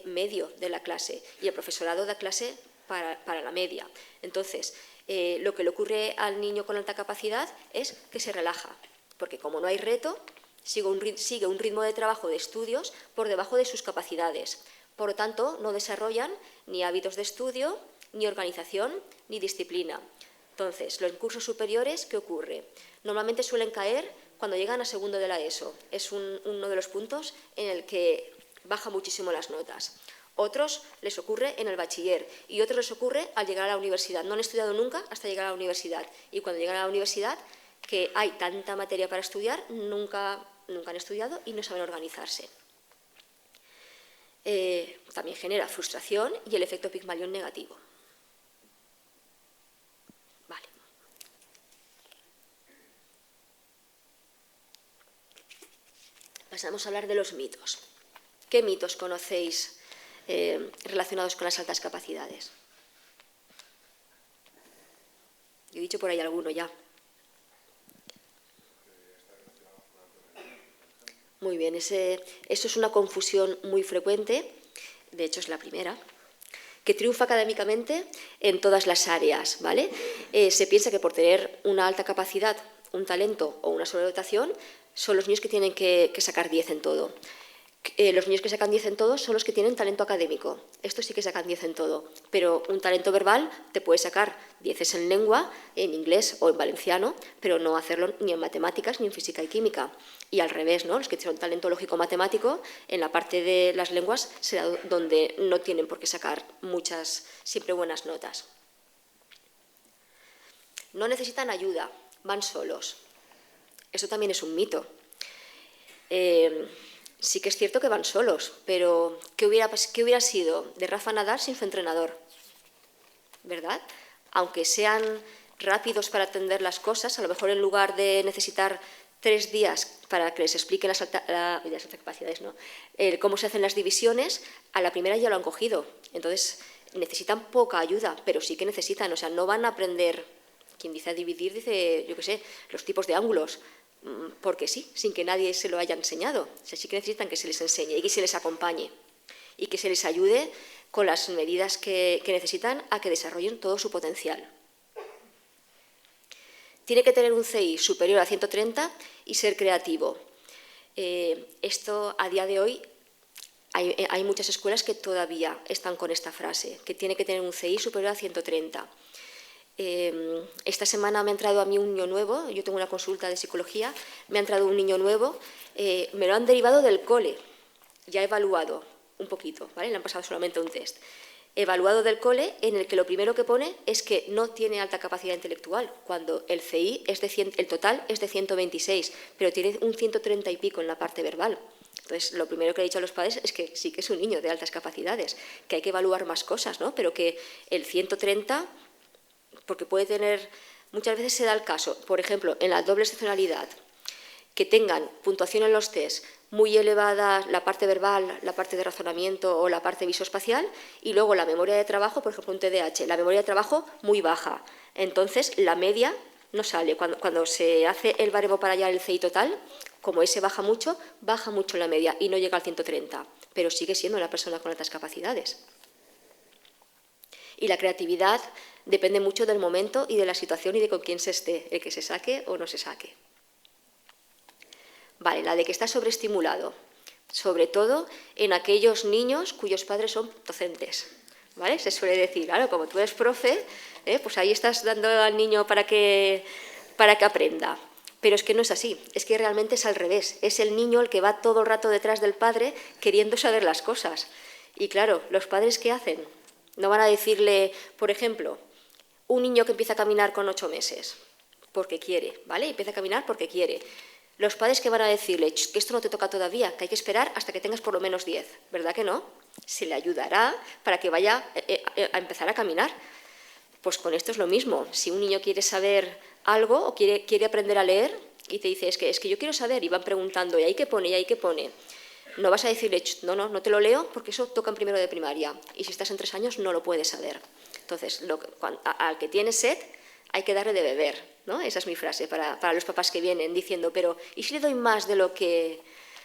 medio de la clase y el profesorado da clase para la media. Entonces, lo que le ocurre al niño con alta capacidad es que se relaja, porque como no hay reto, sigue un ritmo de trabajo de estudios por debajo de sus capacidades. Por lo tanto, no desarrollan ni hábitos de estudio, ni organización, ni disciplina. Entonces, los cursos superiores, ¿qué ocurre? Normalmente suelen caer cuando llegan a segundo de la ESO. Es uno de los puntos en el que baja muchísimo las notas. Otros les ocurre en el bachiller y otros les ocurre al llegar a la universidad. No han estudiado nunca hasta llegar a la universidad. Y cuando llegan a la universidad, que hay tanta materia para estudiar, nunca han estudiado y no saben organizarse. También genera frustración y el efecto Pigmalión negativo. Vale. Pasamos a hablar de los mitos. ¿Qué mitos conocéis relacionados con las altas capacidades? Yo he dicho por ahí alguno ya. Muy bien, eso es una confusión muy frecuente, de hecho es la primera, que triunfa académicamente en todas las áreas, ¿vale? Se piensa que por tener una alta capacidad, un talento o una sobredotación, son los niños que tienen que sacar 10 en todo. Los niños que sacan 10 en todo son los que tienen talento académico. Estos sí que sacan 10 en todo, pero un talento verbal te puede sacar 10 en lengua, en inglés o en valenciano, pero no hacerlo ni en matemáticas ni en física y química. Y al revés, ¿no? Los que tienen talento lógico-matemático, en la parte de las lenguas será donde no tienen por qué sacar muchas, siempre buenas notas. No necesitan ayuda, van solos. Eso también es un mito. Sí que es cierto que van solos, pero ¿qué hubiera sido de Rafa Nadal sin su entrenador? ¿Verdad? Aunque sean rápidos para atender las cosas, a lo mejor en lugar de necesitar 3 días para que les explique las altas capacidades, ¿no? Cómo se hacen las divisiones, a la primera ya lo han cogido. Entonces, necesitan poca ayuda, pero sí que necesitan, o sea, no van a aprender, quien dice a dividir, dice, yo qué sé, los tipos de ángulos, porque sí, sin que nadie se lo haya enseñado. O sea, sí que necesitan que se les enseñe y que se les acompañe y que se les ayude con las medidas que necesitan a que desarrollen todo su potencial. Tiene que tener un CI superior a 130 y ser creativo. Esto a día de hoy hay muchas escuelas que todavía están con esta frase, que tiene que tener un CI superior a 130. Esta semana me ha entrado a mí un niño nuevo, yo tengo una consulta de psicología, me ha entrado un niño nuevo, me lo han derivado del cole, ya evaluado un poquito, ¿vale? Le han pasado solamente un test. Evaluado del cole, en el que lo primero que pone es que no tiene alta capacidad intelectual, cuando el CI, el total es de 126, pero tiene un 130 y pico en la parte verbal. Entonces, lo primero que he dicho a los padres es que sí que es un niño de altas capacidades, que hay que evaluar más cosas, ¿no? Pero que el 130... porque puede tener, muchas veces se da el caso, por ejemplo, en la doble excepcionalidad, que tengan puntuación en los test muy elevada, la parte verbal, la parte de razonamiento o la parte visoespacial, y luego la memoria de trabajo, por ejemplo, un TDAH, la memoria de trabajo muy baja. Entonces, la media no sale. Cuando se hace el baremo para hallar el CI total, como ese baja mucho la media y no llega al 130, pero sigue siendo una persona con altas capacidades. Y la creatividad depende mucho del momento y de la situación y de con quién se esté, el que se saque o no se saque. Vale, la de que está sobreestimulado, sobre todo en aquellos niños cuyos padres son docentes, ¿vale? Se suele decir, claro, como tú eres profe, pues ahí estás dando al niño para que aprenda. Pero es que no es así, es que realmente es al revés, es el niño el que va todo el rato detrás del padre queriendo saber las cosas. Y claro, ¿los padres qué hacen? No van a decirle, por ejemplo, un niño que empieza a caminar con 8 meses, porque quiere, ¿vale? Empieza a caminar porque quiere. Los padres que van a decirle, que esto no te toca todavía, que hay que esperar hasta que tengas por lo menos 10, ¿verdad que no? Se le ayudará para que vaya a empezar a caminar. Pues con esto es lo mismo. Si un niño quiere saber algo o quiere aprender a leer y te dice, es que yo quiero saber, y van preguntando, ¿y ahí qué pone? ¿Y ahí qué pone? No vas a decirle, no te lo leo porque eso toca en primero de primaria. Y si estás en 3 años no lo puedes saber. Entonces, al que tiene sed hay que darle de beber, ¿no? Esa es mi frase para los papás que vienen diciendo, pero ¿y si le doy más de lo que...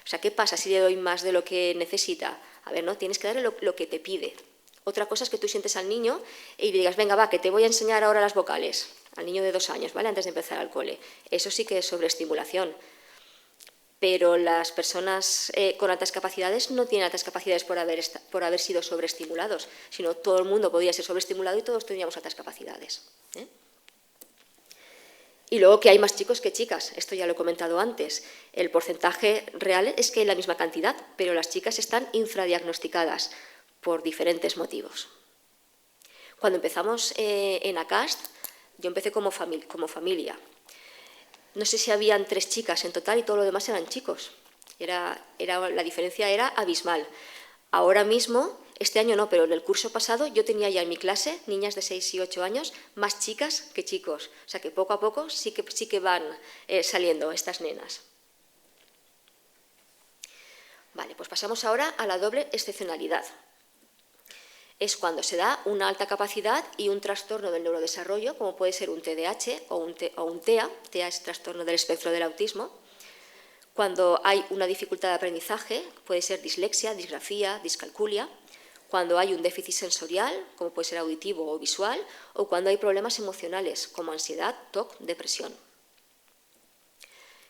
O sea, ¿qué pasa si le doy más de lo que necesita? A ver, ¿no? Tienes que darle lo que te pide. Otra cosa es que tú sientes al niño y le digas, venga, va, que te voy a enseñar ahora las vocales. Al niño de 2 años, ¿vale? Antes de empezar al cole. Eso sí que es sobreestimulación. Pero las personas con altas capacidades no tienen altas capacidades por haber sido sobreestimulados, sino todo el mundo podría ser sobreestimulado y todos tendríamos altas capacidades. Y luego que hay más chicos que chicas, esto ya lo he comentado antes. El porcentaje real es que hay la misma cantidad, pero las chicas están infradiagnosticadas por diferentes motivos. Cuando empezamos en ACAST, yo empecé como familia. no sé si habían 3 chicas en total y todo lo demás eran chicos. La diferencia era abismal. Ahora mismo, este año no, pero en el curso pasado yo tenía ya en mi clase niñas de 6 y 8 años, más chicas que chicos. O sea que poco a poco sí que van saliendo estas nenas. Vale, pues pasamos ahora a la doble excepcionalidad. Es cuando se da una alta capacidad y un trastorno del neurodesarrollo, como puede ser un TDAH o un TEA. TEA es trastorno del espectro del autismo. Cuando hay una dificultad de aprendizaje, puede ser dislexia, disgrafía, discalculia. Cuando hay un déficit sensorial, como puede ser auditivo o visual, o cuando hay problemas emocionales, como ansiedad, TOC, depresión.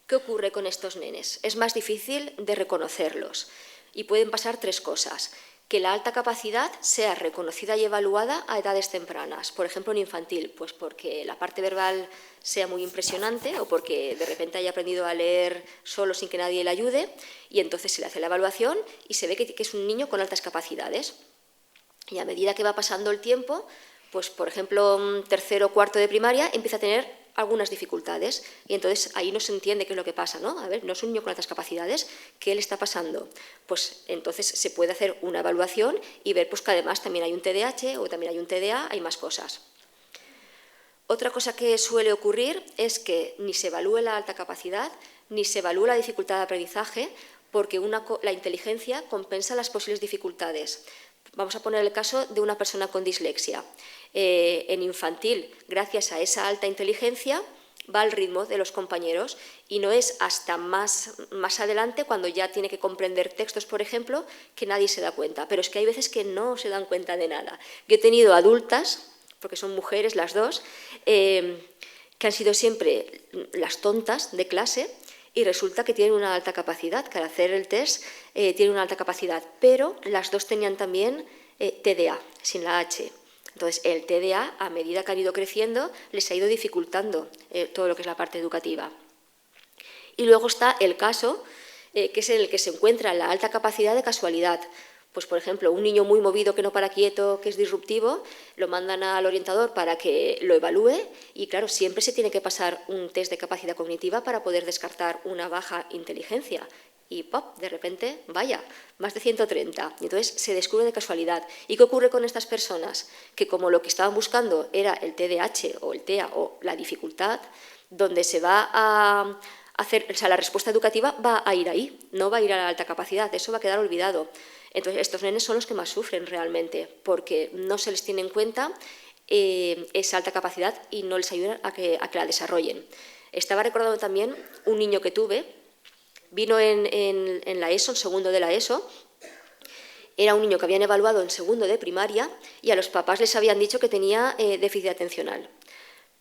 ¿Qué ocurre con estos nenes? Es más difícil de reconocerlos y pueden pasar 3 cosas. Que la alta capacidad sea reconocida y evaluada a edades tempranas. Por ejemplo, en infantil, pues porque la parte verbal sea muy impresionante o porque de repente haya aprendido a leer solo sin que nadie le ayude y entonces se le hace la evaluación y se ve que es un niño con altas capacidades. Y a medida que va pasando el tiempo, pues por ejemplo, 3º o 4º de primaria empieza a tener algunas dificultades y entonces ahí no se entiende qué es lo que pasa, ¿no? A ver, no es un niño con altas capacidades, ¿qué le está pasando? Pues entonces se puede hacer una evaluación y ver pues, que además también hay un TDAH o también hay un TDA, hay más cosas. Otra cosa que suele ocurrir es que ni se evalúe la alta capacidad ni se evalúe la dificultad de aprendizaje porque la inteligencia compensa las posibles dificultades. Vamos a poner el caso de una persona con dislexia. En infantil, gracias a esa alta inteligencia, va al ritmo de los compañeros y no es hasta más adelante, cuando ya tiene que comprender textos, por ejemplo, que nadie se da cuenta. Pero es que hay veces que no se dan cuenta de nada. Yo he tenido adultas, porque son mujeres las dos, que han sido siempre las tontas de clase y resulta que tienen una alta capacidad, que al hacer el test tienen una alta capacidad, pero las dos tenían también TDA, sin la H. Entonces, el TDA, a medida que han ido creciendo, les ha ido dificultando todo lo que es la parte educativa. Y luego está el caso, que es en el que se encuentra la alta capacidad de casualidad. Pues, por ejemplo, un niño muy movido que no para quieto, que es disruptivo, lo mandan al orientador para que lo evalúe y, claro, siempre se tiene que pasar un test de capacidad cognitiva para poder descartar una baja inteligencia. Y ¡pop!, de repente, vaya, más de 130. Y entonces se descubre de casualidad. ¿Y qué ocurre con estas personas? Que como lo que estaban buscando era el TDAH o el TEA o la dificultad, donde se va a hacer, o sea, la respuesta educativa va a ir ahí, no va a ir a la alta capacidad, eso va a quedar olvidado. Entonces, estos nenes son los que más sufren realmente, porque no se les tiene en cuenta esa alta capacidad y no les ayudan a que la desarrollen. Estaba recordando también un niño que tuve, vino en la ESO, en segundo de la ESO, era un niño que habían evaluado en segundo de primaria y a los papás les habían dicho que tenía déficit atencional,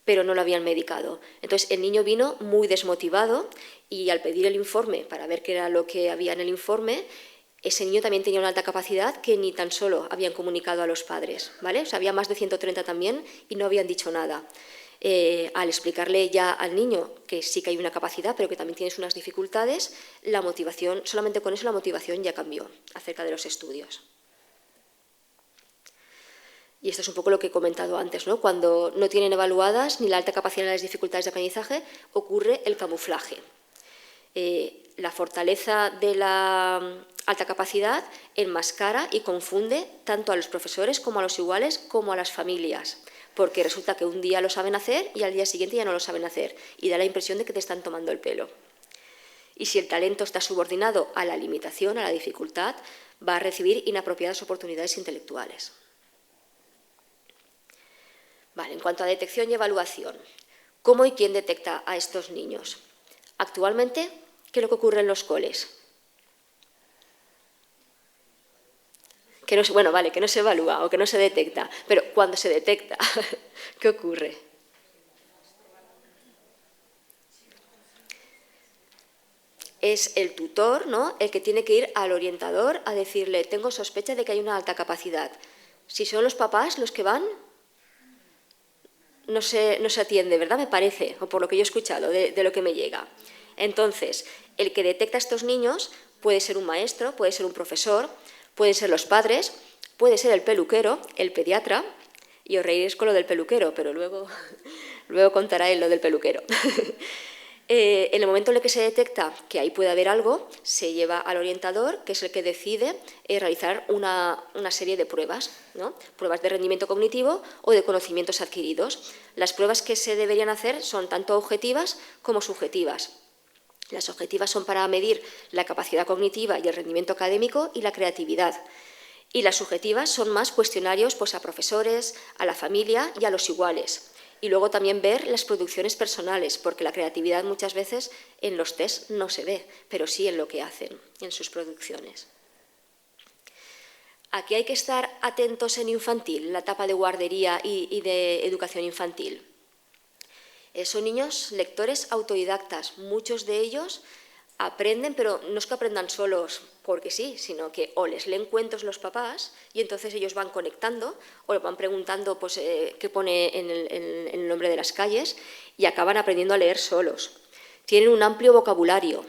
pero no lo habían medicado. Entonces, el niño vino muy desmotivado y al pedir el informe para ver qué era lo que había en el informe, ese niño también tenía una alta capacidad que ni tan solo habían comunicado a los padres, ¿vale? O sea, había más de 130 también y no habían dicho nada. Al explicarle ya al niño que sí que hay una capacidad, pero que también tienes unas dificultades, la motivación, solamente con eso la motivación ya cambió acerca de los estudios. Y esto es un poco lo que he comentado antes, ¿no? Cuando no tienen evaluadas ni la alta capacidad ni las dificultades de aprendizaje, ocurre el camuflaje. La fortaleza de la alta capacidad enmascara y confunde tanto a los profesores como a los iguales como a las familias, porque resulta que un día lo saben hacer y al día siguiente ya no lo saben hacer y da la impresión de que te están tomando el pelo. Y si el talento está subordinado a la limitación, a la dificultad, va a recibir inapropiadas oportunidades intelectuales. Vale, en cuanto a detección y evaluación, ¿cómo y quién detecta a estos niños? Actualmente, ¿qué es lo que ocurre en los coles? Que no se evalúa o que no se detecta, pero cuando se detecta, ¿qué ocurre? Es el tutor, ¿no?, el que tiene que ir al orientador a decirle, tengo sospecha de que hay una alta capacidad. Si son los papás los que van, no se atiende, ¿verdad? Me parece, o por lo que yo he escuchado, de lo que me llega. Entonces, el que detecta a estos niños puede ser un maestro, puede ser un profesor, pueden ser los padres, puede ser el peluquero, el pediatra, y os reiréis con lo del peluquero, pero luego contará él lo del peluquero. En el momento en el que se detecta que ahí puede haber algo, se lleva al orientador, que es el que decide realizar una serie de pruebas, ¿no? Pruebas de rendimiento cognitivo o de conocimientos adquiridos. Las pruebas que se deberían hacer son tanto objetivas como subjetivas. Las objetivas son para medir la capacidad cognitiva y el rendimiento académico y la creatividad. Y las subjetivas son más cuestionarios pues, a profesores, a la familia y a los iguales. Y luego también ver las producciones personales, porque la creatividad muchas veces en los test no se ve, pero sí en lo que hacen, en sus producciones. Aquí hay que estar atentos en infantil, en la etapa de guardería y de educación infantil. Son niños lectores autodidactas, muchos de ellos aprenden, pero no es que aprendan solos porque sí, sino que o les leen cuentos los papás y entonces ellos van conectando o van preguntando pues, qué pone en el nombre de las calles y acaban aprendiendo a leer solos. Tienen un amplio vocabulario.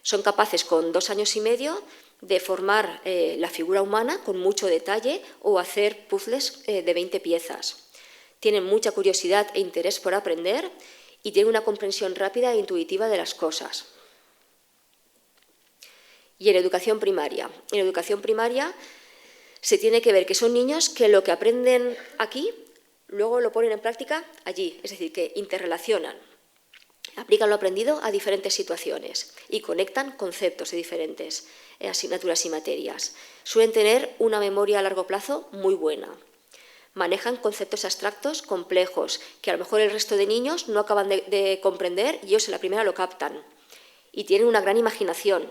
Son capaces con 2 años y medio de formar la figura humana con mucho detalle o hacer puzzles de 20 piezas. Tienen mucha curiosidad e interés por aprender y tienen una comprensión rápida e intuitiva de las cosas. Y en educación primaria. En educación primaria se tiene que ver que son niños que lo que aprenden aquí, luego lo ponen en práctica allí, es decir, que interrelacionan, aplican lo aprendido a diferentes situaciones y conectan conceptos de diferentes asignaturas y materias. Suelen tener una memoria a largo plazo muy buena. Manejan conceptos abstractos complejos que a lo mejor el resto de niños no acaban de comprender y ellos en la primera lo captan. Y tienen una gran imaginación.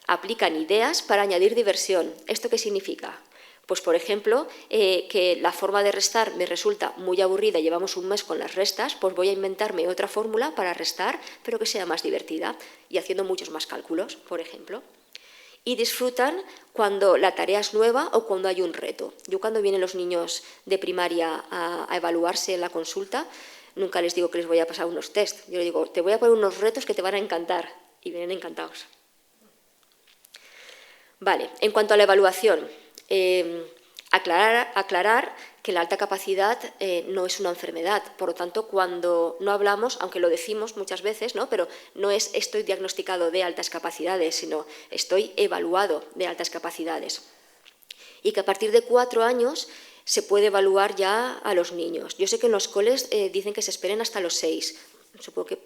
Aplican ideas para añadir diversión. ¿Esto qué significa? Pues, por ejemplo, que la forma de restar me resulta muy aburrida, llevamos un mes con las restas, pues voy a inventarme otra fórmula para restar, pero que sea más divertida y haciendo muchos más cálculos, por ejemplo. Y disfrutan cuando la tarea es nueva o cuando hay un reto. Yo cuando vienen los niños de primaria a evaluarse en la consulta, nunca les digo que les voy a pasar unos test. Yo les digo, te voy a poner unos retos que te van a encantar. Y vienen encantados. Vale, en cuanto a la evaluación, aclarar que la alta capacidad no es una enfermedad. Por lo tanto, cuando no hablamos, aunque lo decimos muchas veces, ¿no? Pero no es estoy diagnosticado de altas capacidades, sino estoy evaluado de altas capacidades. Y que a partir de 4 años se puede evaluar ya a los niños. Yo sé que en los coles dicen que se esperen hasta los 6, supongo que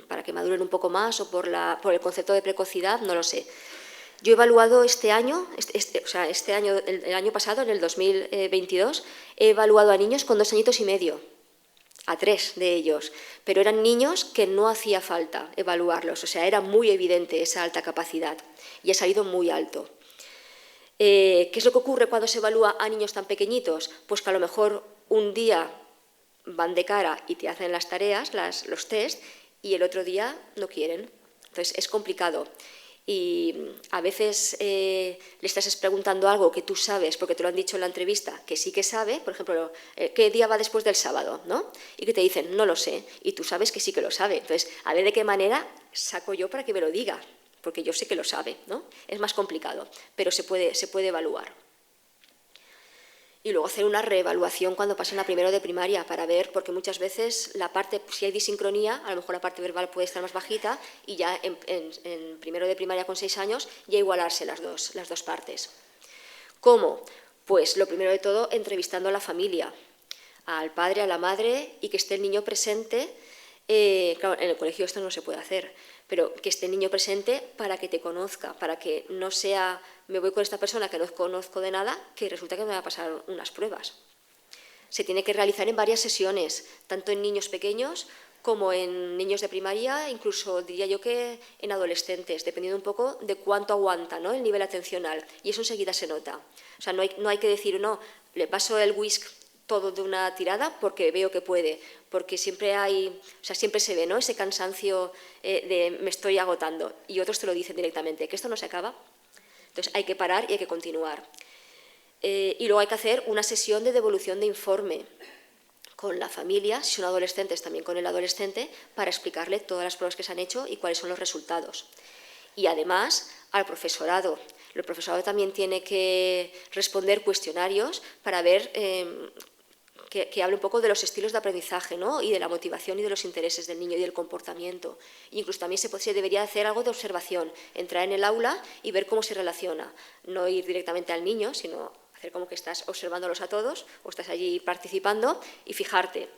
para que maduren un poco más o por el concepto de precocidad, no lo sé. Yo he evaluado este año, el año pasado, en el 2022, he evaluado a niños con 2 añitos y medio, a 3 de ellos, pero eran niños que no hacía falta evaluarlos, o sea, era muy evidente esa alta capacidad y ha salido muy alto. ¿Qué es lo que ocurre cuando se evalúa a niños tan pequeñitos? Pues que a lo mejor un día van de cara y te hacen las tareas, los test, y el otro día no quieren. Entonces, es complicado. Y a veces le estás preguntando algo que tú sabes, porque te lo han dicho en la entrevista, que sí que sabe, por ejemplo, ¿qué día va después del sábado? ¿No? Y que te dicen, no lo sé, y tú sabes que sí que lo sabe. Entonces, a ver de qué manera saco yo para que me lo diga, porque yo sé que lo sabe, ¿no? Es más complicado, pero se puede evaluar. Y luego hacer una reevaluación cuando pasen a primero de primaria para ver, porque muchas veces la parte, si hay disincronía, a lo mejor la parte verbal puede estar más bajita y ya en primero de primaria con 6 años ya igualarse las dos partes. ¿Cómo? Pues lo primero de todo, entrevistando a la familia, al padre, a la madre y que esté el niño presente. Claro, en el colegio esto no se puede hacer, pero que esté el niño presente para que te conozca, para que no sea, me voy con esta persona que no conozco de nada, que resulta que me va a pasar unas pruebas. Se tiene que realizar en varias sesiones, tanto en niños pequeños como en niños de primaria, incluso diría yo que en adolescentes, dependiendo un poco de cuánto aguanta, ¿no? El nivel atencional, y eso enseguida se nota. O sea, no hay que decir, no, le paso el whisk todo de una tirada porque veo que puede, porque siempre siempre se ve, ¿no? Ese cansancio de me estoy agotando, y otros te lo dicen directamente, que esto no se acaba. Entonces hay que parar y hay que continuar. Y luego hay que hacer una sesión de devolución de informe con la familia, si son adolescentes también con el adolescente, para explicarle todas las pruebas que se han hecho y cuáles son los resultados. Y además al profesorado. El profesorado también tiene que responder cuestionarios para ver que hable un poco de los estilos de aprendizaje, ¿no? Y de la motivación y de los intereses del niño y del comportamiento. Incluso también se debería hacer algo de observación, entrar en el aula y ver cómo se relaciona. No ir directamente al niño, sino hacer como que estás observándolos a todos o estás allí participando y fijarte.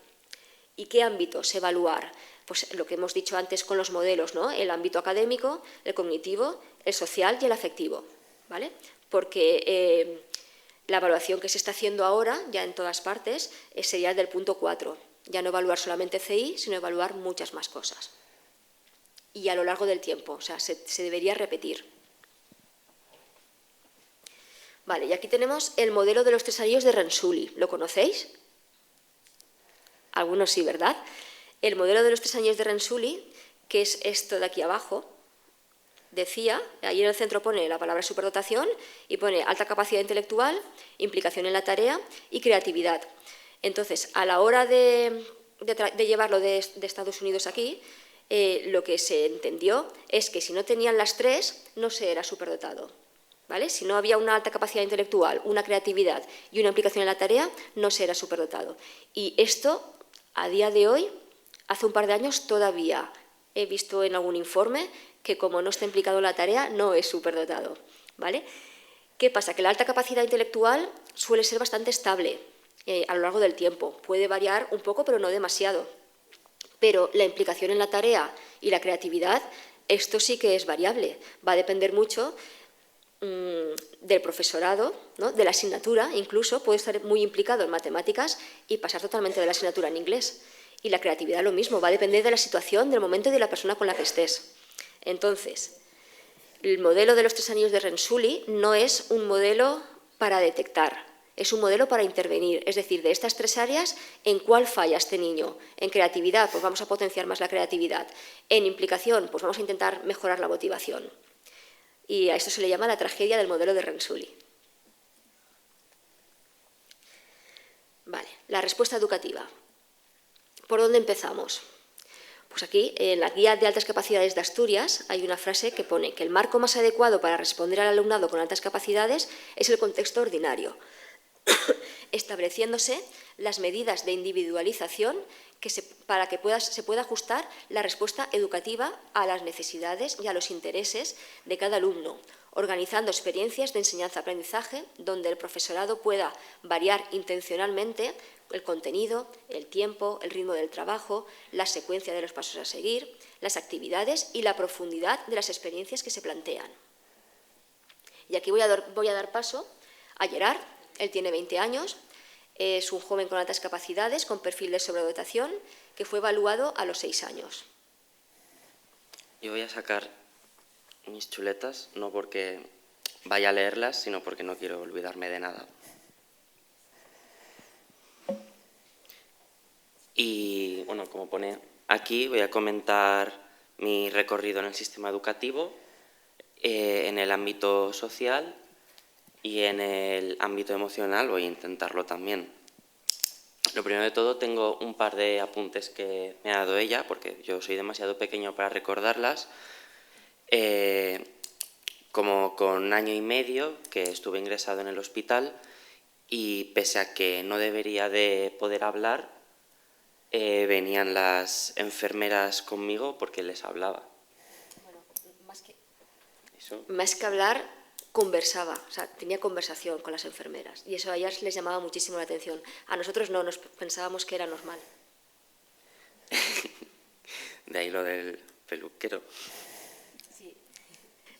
¿Y qué ámbitos evaluar? Pues lo que hemos dicho antes con los modelos, ¿no? El ámbito académico, el cognitivo, el social y el afectivo, ¿vale? Porque la evaluación que se está haciendo ahora, ya en todas partes, sería del punto 4. Ya no evaluar solamente CI, sino evaluar muchas más cosas. Y a lo largo del tiempo, o sea, se debería repetir. Vale, y aquí tenemos el modelo de los 3 anillos de Rensuli. ¿Lo conocéis? Algunos sí, ¿verdad? El modelo de los 3 anillos de Rensuli, que es esto de aquí abajo, decía, ahí en el centro pone la palabra superdotación y pone alta capacidad intelectual, implicación en la tarea y creatividad. Entonces, a la hora de llevarlo de Estados Unidos aquí, lo que se entendió es que si no tenían las 3, no se era superdotado. ¿Vale? Si no había una alta capacidad intelectual, una creatividad y una implicación en la tarea, no se era superdotado. Y esto, a día de hoy, hace un par de años todavía he visto en algún informe que como no está implicado en la tarea, no es superdotado, ¿vale? ¿Qué pasa? Que la alta capacidad intelectual suele ser bastante estable a lo largo del tiempo. Puede variar un poco, pero no demasiado. Pero la implicación en la tarea y la creatividad, esto sí que es variable. Va a depender mucho del profesorado, ¿no? De la asignatura, incluso puede estar muy implicado en matemáticas y pasar totalmente de la asignatura en inglés. Y la creatividad lo mismo, va a depender de la situación, del momento y de la persona con la que estés. Entonces, el modelo de los 3 anillos de Rensuli no es un modelo para detectar, es un modelo para intervenir. Es decir, de estas 3 áreas, ¿en cuál falla este niño? En creatividad, pues vamos a potenciar más la creatividad. En implicación, pues vamos a intentar mejorar la motivación. Y a esto se le llama la tragedia del modelo de Rensuli. Vale, la respuesta educativa. ¿Por dónde empezamos? Pues aquí, en la Guía de Altas Capacidades de Asturias, hay una frase que pone que el marco más adecuado para responder al alumnado con altas capacidades es el contexto ordinario, estableciéndose las medidas de individualización para que se pueda ajustar la respuesta educativa a las necesidades y a los intereses de cada alumno, organizando experiencias de enseñanza-aprendizaje donde el profesorado pueda variar intencionalmente el contenido, el tiempo, el ritmo del trabajo, la secuencia de los pasos a seguir, las actividades y la profundidad de las experiencias que se plantean. Y aquí voy a dar paso a Gerard. Él tiene 20 años, es un joven con altas capacidades, con perfil de sobredotación, que fue evaluado a los 6 años. Yo voy a sacar mis chuletas, no porque vaya a leerlas, sino porque no quiero olvidarme de nada. Y bueno, como pone aquí, voy a comentar mi recorrido en el sistema educativo, en el ámbito social y en el ámbito emocional voy a intentarlo también. Lo primero de todo, tengo un par de apuntes que me ha dado ella, porque yo soy demasiado pequeño para recordarlas. Como con 1 año y medio que estuve ingresado en el hospital y pese a que no debería de poder hablar, venían las enfermeras conmigo porque les hablaba. Bueno, más que hablar, conversaba, o sea, tenía conversación con las enfermeras y eso a ellas les llamaba muchísimo la atención. A nosotros no, nos pensábamos que era normal. De ahí lo del peluquero. Sí.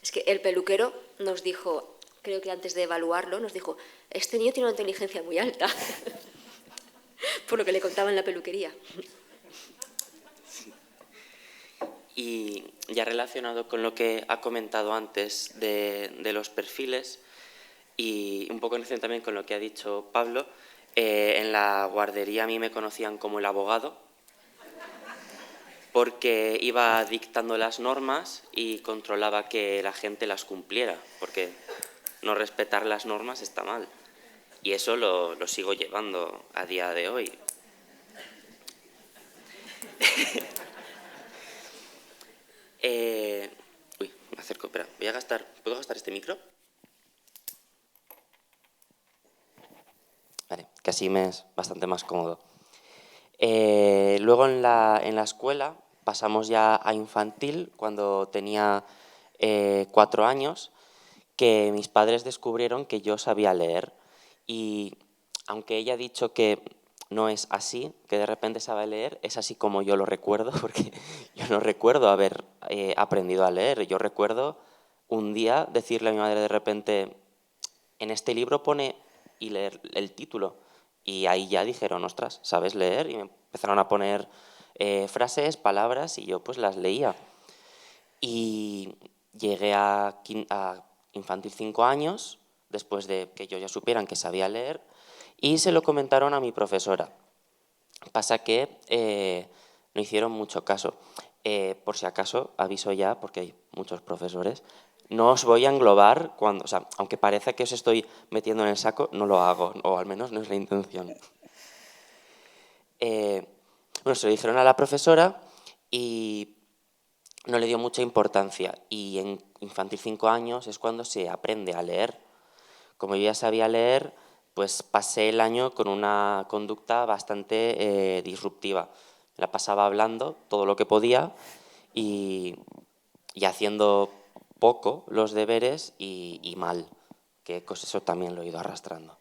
Es que el peluquero nos dijo, creo que antes de evaluarlo, nos dijo, este niño tiene una inteligencia muy alta, por lo que le contaba en la peluquería. Y ya relacionado con lo que ha comentado antes de los perfiles y un poco en relación también con lo que ha dicho Pablo, en la guardería a mí me conocían como el abogado porque iba dictando las normas y controlaba que la gente las cumpliera, porque no respetar las normas está mal. Y eso lo sigo llevando a día de hoy. Uy, me acerco, espera. ¿Puedo gastar este micro? Vale. que así me es bastante más cómodo. Luego en la escuela pasamos ya a infantil, cuando tenía 4 años, que mis padres descubrieron que yo sabía leer. Y aunque ella ha dicho que no es así, que de repente sabe leer, es así como yo lo recuerdo, porque yo no recuerdo haber aprendido a leer. Yo recuerdo un día decirle a mi madre de repente, en este libro pone, y leer el título. Y ahí ya dijeron, ostras, ¿sabes leer? Y me empezaron a poner frases, palabras, y yo pues las leía. Y llegué a infantil 5 años, después de que yo ya supieran que sabía leer, y se lo comentaron a mi profesora. Pasa que no hicieron mucho caso. Por si acaso, aviso ya, porque hay muchos profesores, no os voy a englobar, o sea, aunque parezca que os estoy metiendo en el saco, no lo hago, o al menos no es la intención. Bueno, se lo dijeron a la profesora y no le dio mucha importancia. Y en infantil 5 años es cuando se aprende a leer. Como yo ya sabía leer, pues pasé el año con una conducta bastante disruptiva. La pasaba hablando todo lo que podía y haciendo poco los deberes y mal, que eso también lo he ido arrastrando.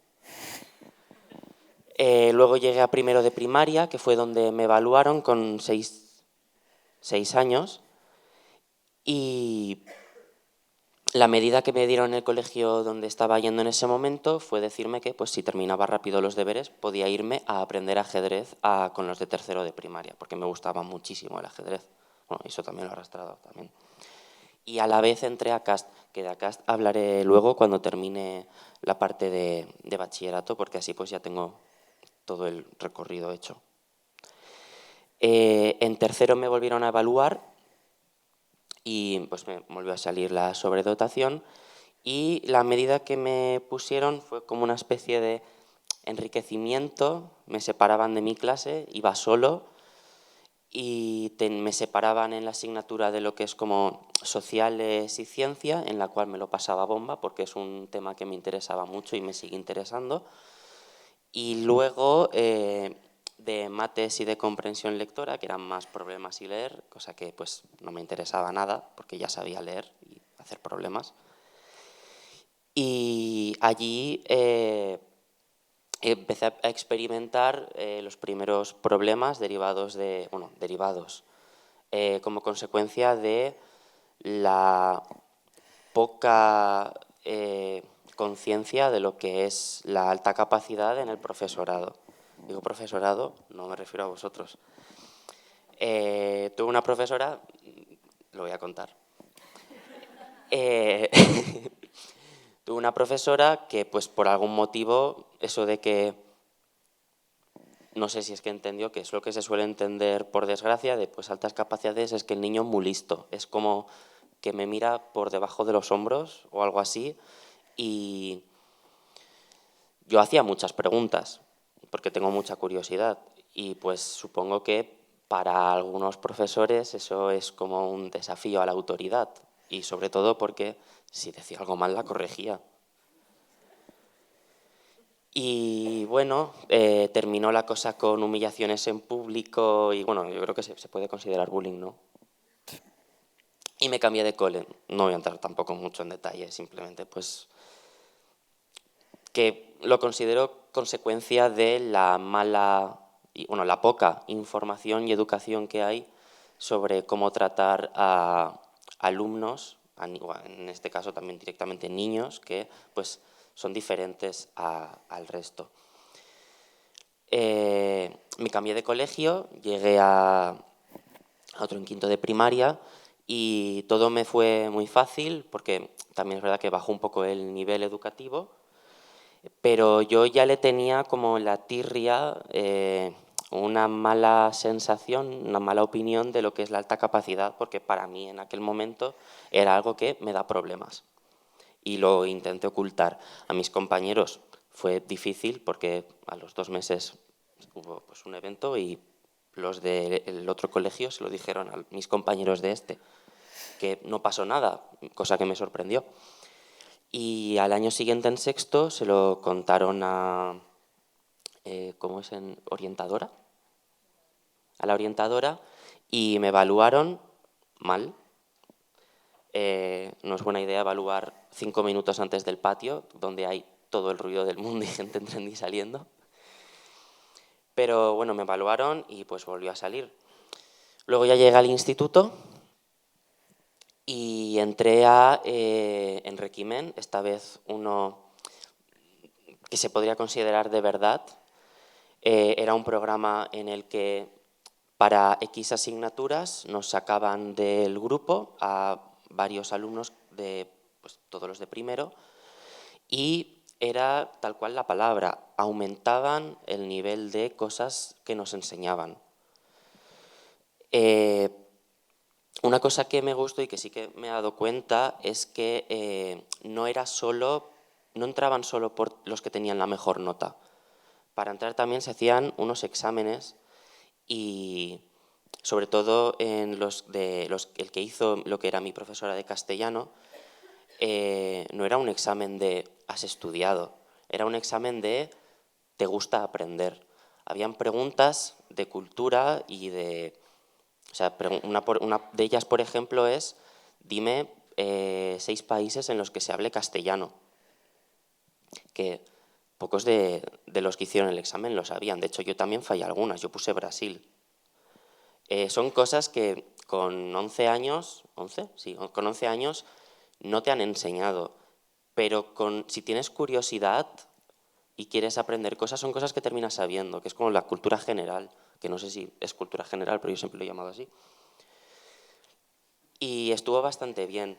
Luego llegué a primero de primaria, que fue donde me evaluaron con 6 años, y la medida que me dieron en el colegio donde estaba yendo en ese momento fue decirme que pues, si terminaba rápido los deberes podía irme a aprender ajedrez con los de tercero de primaria, porque me gustaba muchísimo el ajedrez. Bueno, eso también lo he arrastrado también. Y a la vez entré a CAST, que de CAST hablaré luego cuando termine la parte de bachillerato, porque así pues ya tengo todo el recorrido hecho. En tercero me volvieron a evaluar y pues me volvió a salir la sobredotación, y la medida que me pusieron fue como una especie de enriquecimiento. Me separaban de mi clase, iba solo, y me separaban en la asignatura de lo que es como sociales y ciencia, en la cual me lo pasaba bomba porque es un tema que me interesaba mucho y me sigue interesando. Y luego de mates y de comprensión lectora, que eran más problemas y leer, cosa que pues no me interesaba nada porque ya sabía leer y hacer problemas. Y allí empecé a experimentar los primeros problemas derivados como consecuencia de la poca conciencia de lo que es la alta capacidad en el profesorado. Digo profesorado, no me refiero a vosotros. Tuve una profesora, lo voy a contar. Tuve una profesora que, pues por algún motivo, eso de que, no sé si es que entendió, que es lo que se suele entender por desgracia, de pues altas capacidades, es que el niño es muy listo. Es como que me mira por debajo de los hombros o algo así, y yo hacía muchas preguntas, porque tengo mucha curiosidad, y pues supongo que para algunos profesores eso es como un desafío a la autoridad, y sobre todo porque si decía algo mal la corregía. Y bueno, terminó la cosa con humillaciones en público y bueno, yo creo que se puede considerar bullying, ¿no? Y me cambié de cole. No voy a entrar tampoco mucho en detalle, simplemente pues que lo considero consecuencia de la la poca información y educación que hay sobre cómo tratar a alumnos, en este caso también directamente niños, que pues son diferentes al resto. Me cambié de colegio, llegué a otro en quinto de primaria y todo me fue muy fácil porque también es verdad que bajó un poco el nivel educativo, pero yo ya le tenía como la tirria, una mala sensación, una mala opinión de lo que es la alta capacidad, porque para mí en aquel momento era algo que me da problemas. Y lo intenté ocultar. A mis compañeros fue difícil porque a los 2 meses hubo pues, un evento y los del otro colegio se lo dijeron a mis compañeros de este, que no pasó nada, cosa que me sorprendió. Y al año siguiente, en sexto, se lo contaron a ¿cómo es? Orientadora. A la orientadora y me evaluaron mal. No es buena idea evaluar 5 minutos antes del patio, donde hay todo el ruido del mundo y gente entrando y saliendo. Pero bueno, me evaluaron y pues volvió a salir. Luego ya llegué al instituto y entré en Requimen, esta vez uno que se podría considerar de verdad. Era un programa en el que para X asignaturas nos sacaban del grupo a varios alumnos, pues, todos los de primero, y era tal cual la palabra, aumentaban el nivel de cosas que nos enseñaban. Una cosa que me gustó y que sí que me he dado cuenta es que no entraban solo por los que tenían la mejor nota. Para entrar también se hacían unos exámenes y sobre todo en el que hizo lo que era mi profesora de castellano, no era un examen de has estudiado, era un examen de te gusta aprender. Habían preguntas de cultura y o sea, una de ellas, por ejemplo, es dime 6 países en los que se hable castellano, que pocos de los que hicieron el examen lo sabían. De hecho, yo también fallé algunas. Yo puse Brasil. Son cosas que con 11 años, con 11 años no te han enseñado. Pero si tienes curiosidad y quieres aprender cosas, son cosas que terminas sabiendo, que es como la cultura general, que no sé si es cultura general, pero yo siempre lo he llamado así. Y estuvo bastante bien.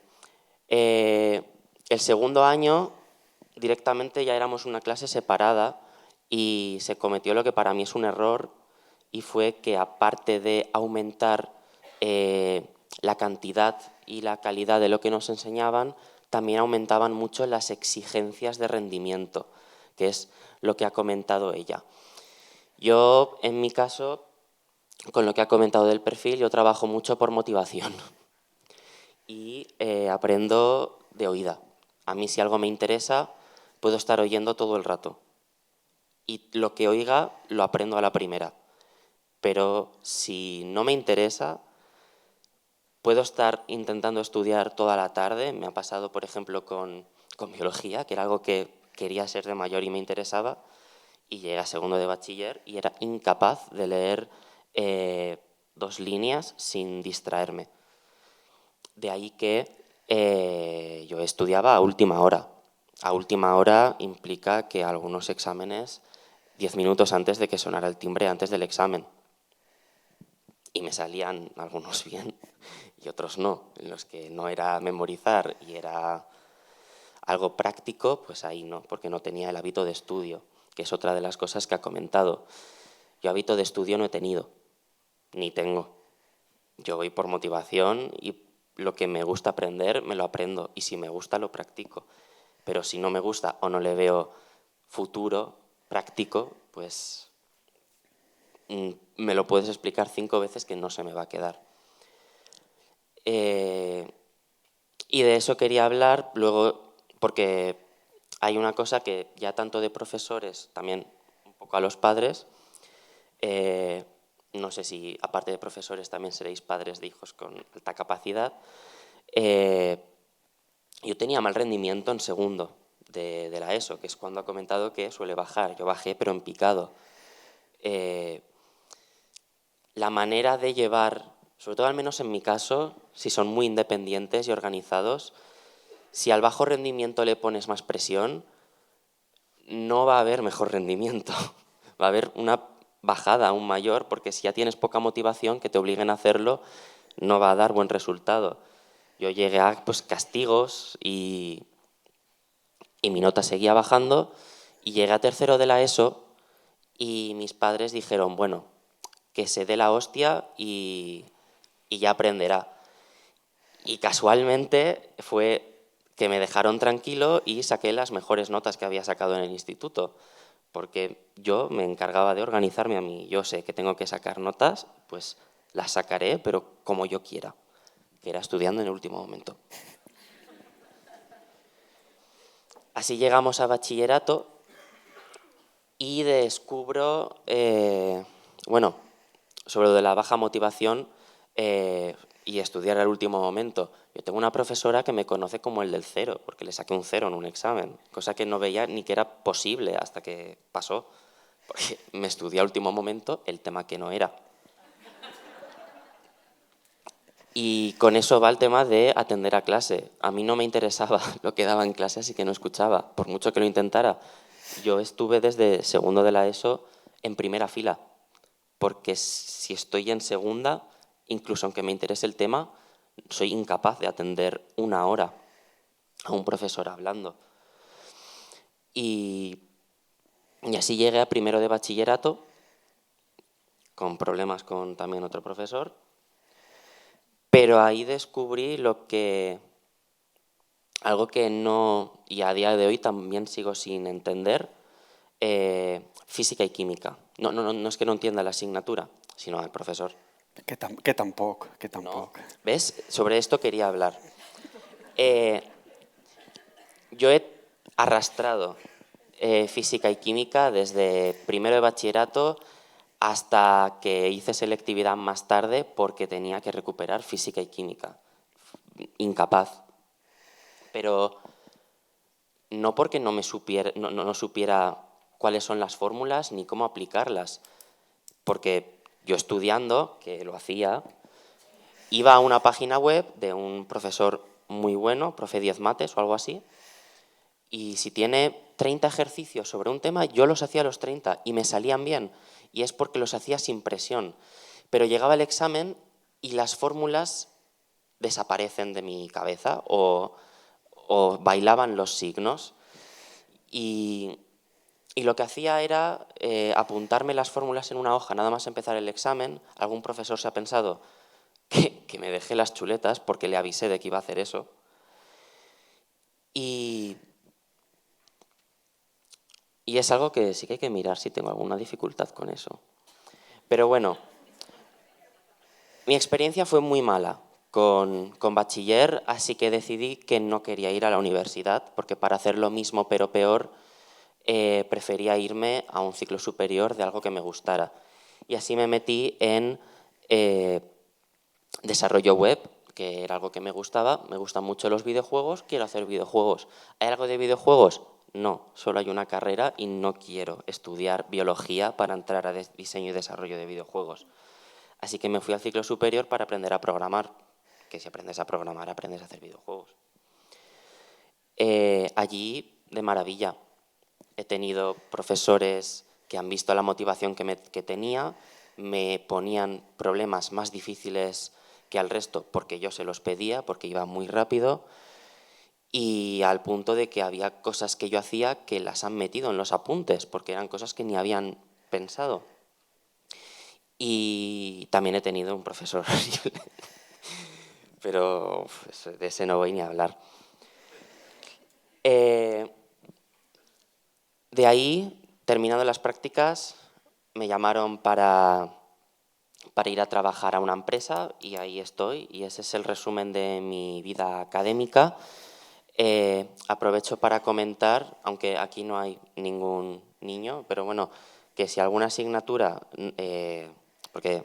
El segundo año directamente ya éramos una clase separada y se cometió lo que para mí es un error y fue que aparte de aumentar la cantidad y la calidad de lo que nos enseñaban, también aumentaban mucho las exigencias de rendimiento, que es lo que ha comentado ella. Yo, en mi caso, con lo que ha comentado del perfil, yo trabajo mucho por motivación y aprendo de oída. A mí si algo me interesa, puedo estar oyendo todo el rato. Y lo que oiga lo aprendo a la primera. Pero si no me interesa, puedo estar intentando estudiar toda la tarde. Me ha pasado, por ejemplo, con biología, que era algo que quería ser de mayor y me interesaba. Y llegué a segundo de bachiller y era incapaz de leer 2 líneas sin distraerme. De ahí que yo estudiaba a última hora. A última hora implica que algunos exámenes 10 minutos antes de que sonara el timbre, antes del examen. Y me salían algunos bien y otros no. En los que no era memorizar y era algo práctico, pues ahí no, porque no tenía el hábito de estudio, que es otra de las cosas que ha comentado. Yo hábito de estudio no he tenido, ni tengo. Yo voy por motivación y lo que me gusta aprender, me lo aprendo. Y si me gusta, lo practico. Pero si no me gusta o no le veo futuro práctico, pues me lo puedes explicar 5 veces que no se me va a quedar. Y de eso quería hablar luego, porque hay una cosa que ya tanto de profesores, también un poco a los padres, no sé si aparte de profesores también seréis padres de hijos con alta capacidad, yo tenía mal rendimiento en segundo de la ESO, que es cuando ha comentado que suele bajar. Yo bajé, pero en picado. La manera de llevar, sobre todo al menos en mi caso, si son muy independientes y organizados, si al bajo rendimiento le pones más presión, no va a haber mejor rendimiento. Va a haber una bajada aún mayor, porque si ya tienes poca motivación, que te obliguen a hacerlo, no va a dar buen resultado. Yo llegué a castigos y mi nota seguía bajando y llegué a tercero de la ESO y mis padres dijeron, bueno, que se dé la hostia y ya aprenderá. Y casualmente fue que me dejaron tranquilo y saqué las mejores notas que había sacado en el instituto, porque yo me encargaba de organizarme a mí. Yo sé que tengo que sacar notas, pues las sacaré, pero como yo quiera, que era estudiando en el último momento. Así llegamos a bachillerato y descubro, bueno, sobre lo de la baja motivación y estudiar al último momento. Yo tengo una profesora que me conoce como el del cero, porque le saqué un 0 en un examen, cosa que no veía ni que era posible hasta que pasó, porque me estudié al último momento el tema que no era. Y con eso va el tema de atender a clase. A mí no me interesaba lo que daba en clase, así que no escuchaba, por mucho que lo intentara. Yo estuve desde segundo de la ESO en primera fila, porque si estoy en segunda, incluso aunque me interese el tema, soy incapaz de atender una hora a un profesor hablando. Y así llegué a primero de bachillerato, con problemas con también otro profesor, pero ahí descubrí algo que no, y a día de hoy también sigo sin entender, física y química. No es que no entienda la asignatura, sino al profesor. Que tampoco. No. ¿Ves? Sobre esto quería hablar. Yo he arrastrado física y química desde primero de bachillerato hasta que hice selectividad más tarde porque tenía que recuperar física y química. Incapaz. Pero no porque no supiera cuáles son las fórmulas ni cómo aplicarlas. Porque yo estudiando, que lo hacía, iba a una página web de un profesor muy bueno, profe 10 mates o algo así, y si tiene 30 ejercicios sobre un tema, yo los hacía los 30 y me salían bien. Y es porque los hacía sin presión. Pero llegaba el examen y las fórmulas desaparecen de mi cabeza o bailaban los signos. Y lo que hacía era apuntarme las fórmulas en una hoja, nada más empezar el examen. Algún profesor se ha pensado que me dejé las chuletas porque le avisé de que iba a hacer eso. Y es algo que sí que hay que mirar si tengo alguna dificultad con eso. Pero bueno, mi experiencia fue muy mala con bachiller, así que decidí que no quería ir a la universidad, porque para hacer lo mismo pero peor, prefería irme a un ciclo superior de algo que me gustara. Y así me metí en desarrollo web, que era algo que me gustaba. Me gustan mucho los videojuegos, quiero hacer videojuegos. ¿Hay algo de videojuegos? No, solo hay una carrera y no quiero estudiar biología para entrar a diseño y desarrollo de videojuegos. Así que me fui al ciclo superior para aprender a programar, que si aprendes a programar, aprendes a hacer videojuegos. Allí, de maravilla, he tenido profesores que han visto la motivación que tenía, me ponían problemas más difíciles que al resto porque yo se los pedía, porque iba muy rápido, y al punto de que había cosas que yo hacía que las han metido en los apuntes, porque eran cosas que ni habían pensado. Y también he tenido un profesor horrible, pero de ese no voy ni a hablar. De ahí, terminando las prácticas, me llamaron para ir a trabajar a una empresa y ahí estoy, y ese es el resumen de mi vida académica. Aprovecho para comentar, aunque aquí no hay ningún niño, pero bueno, que si alguna asignatura, porque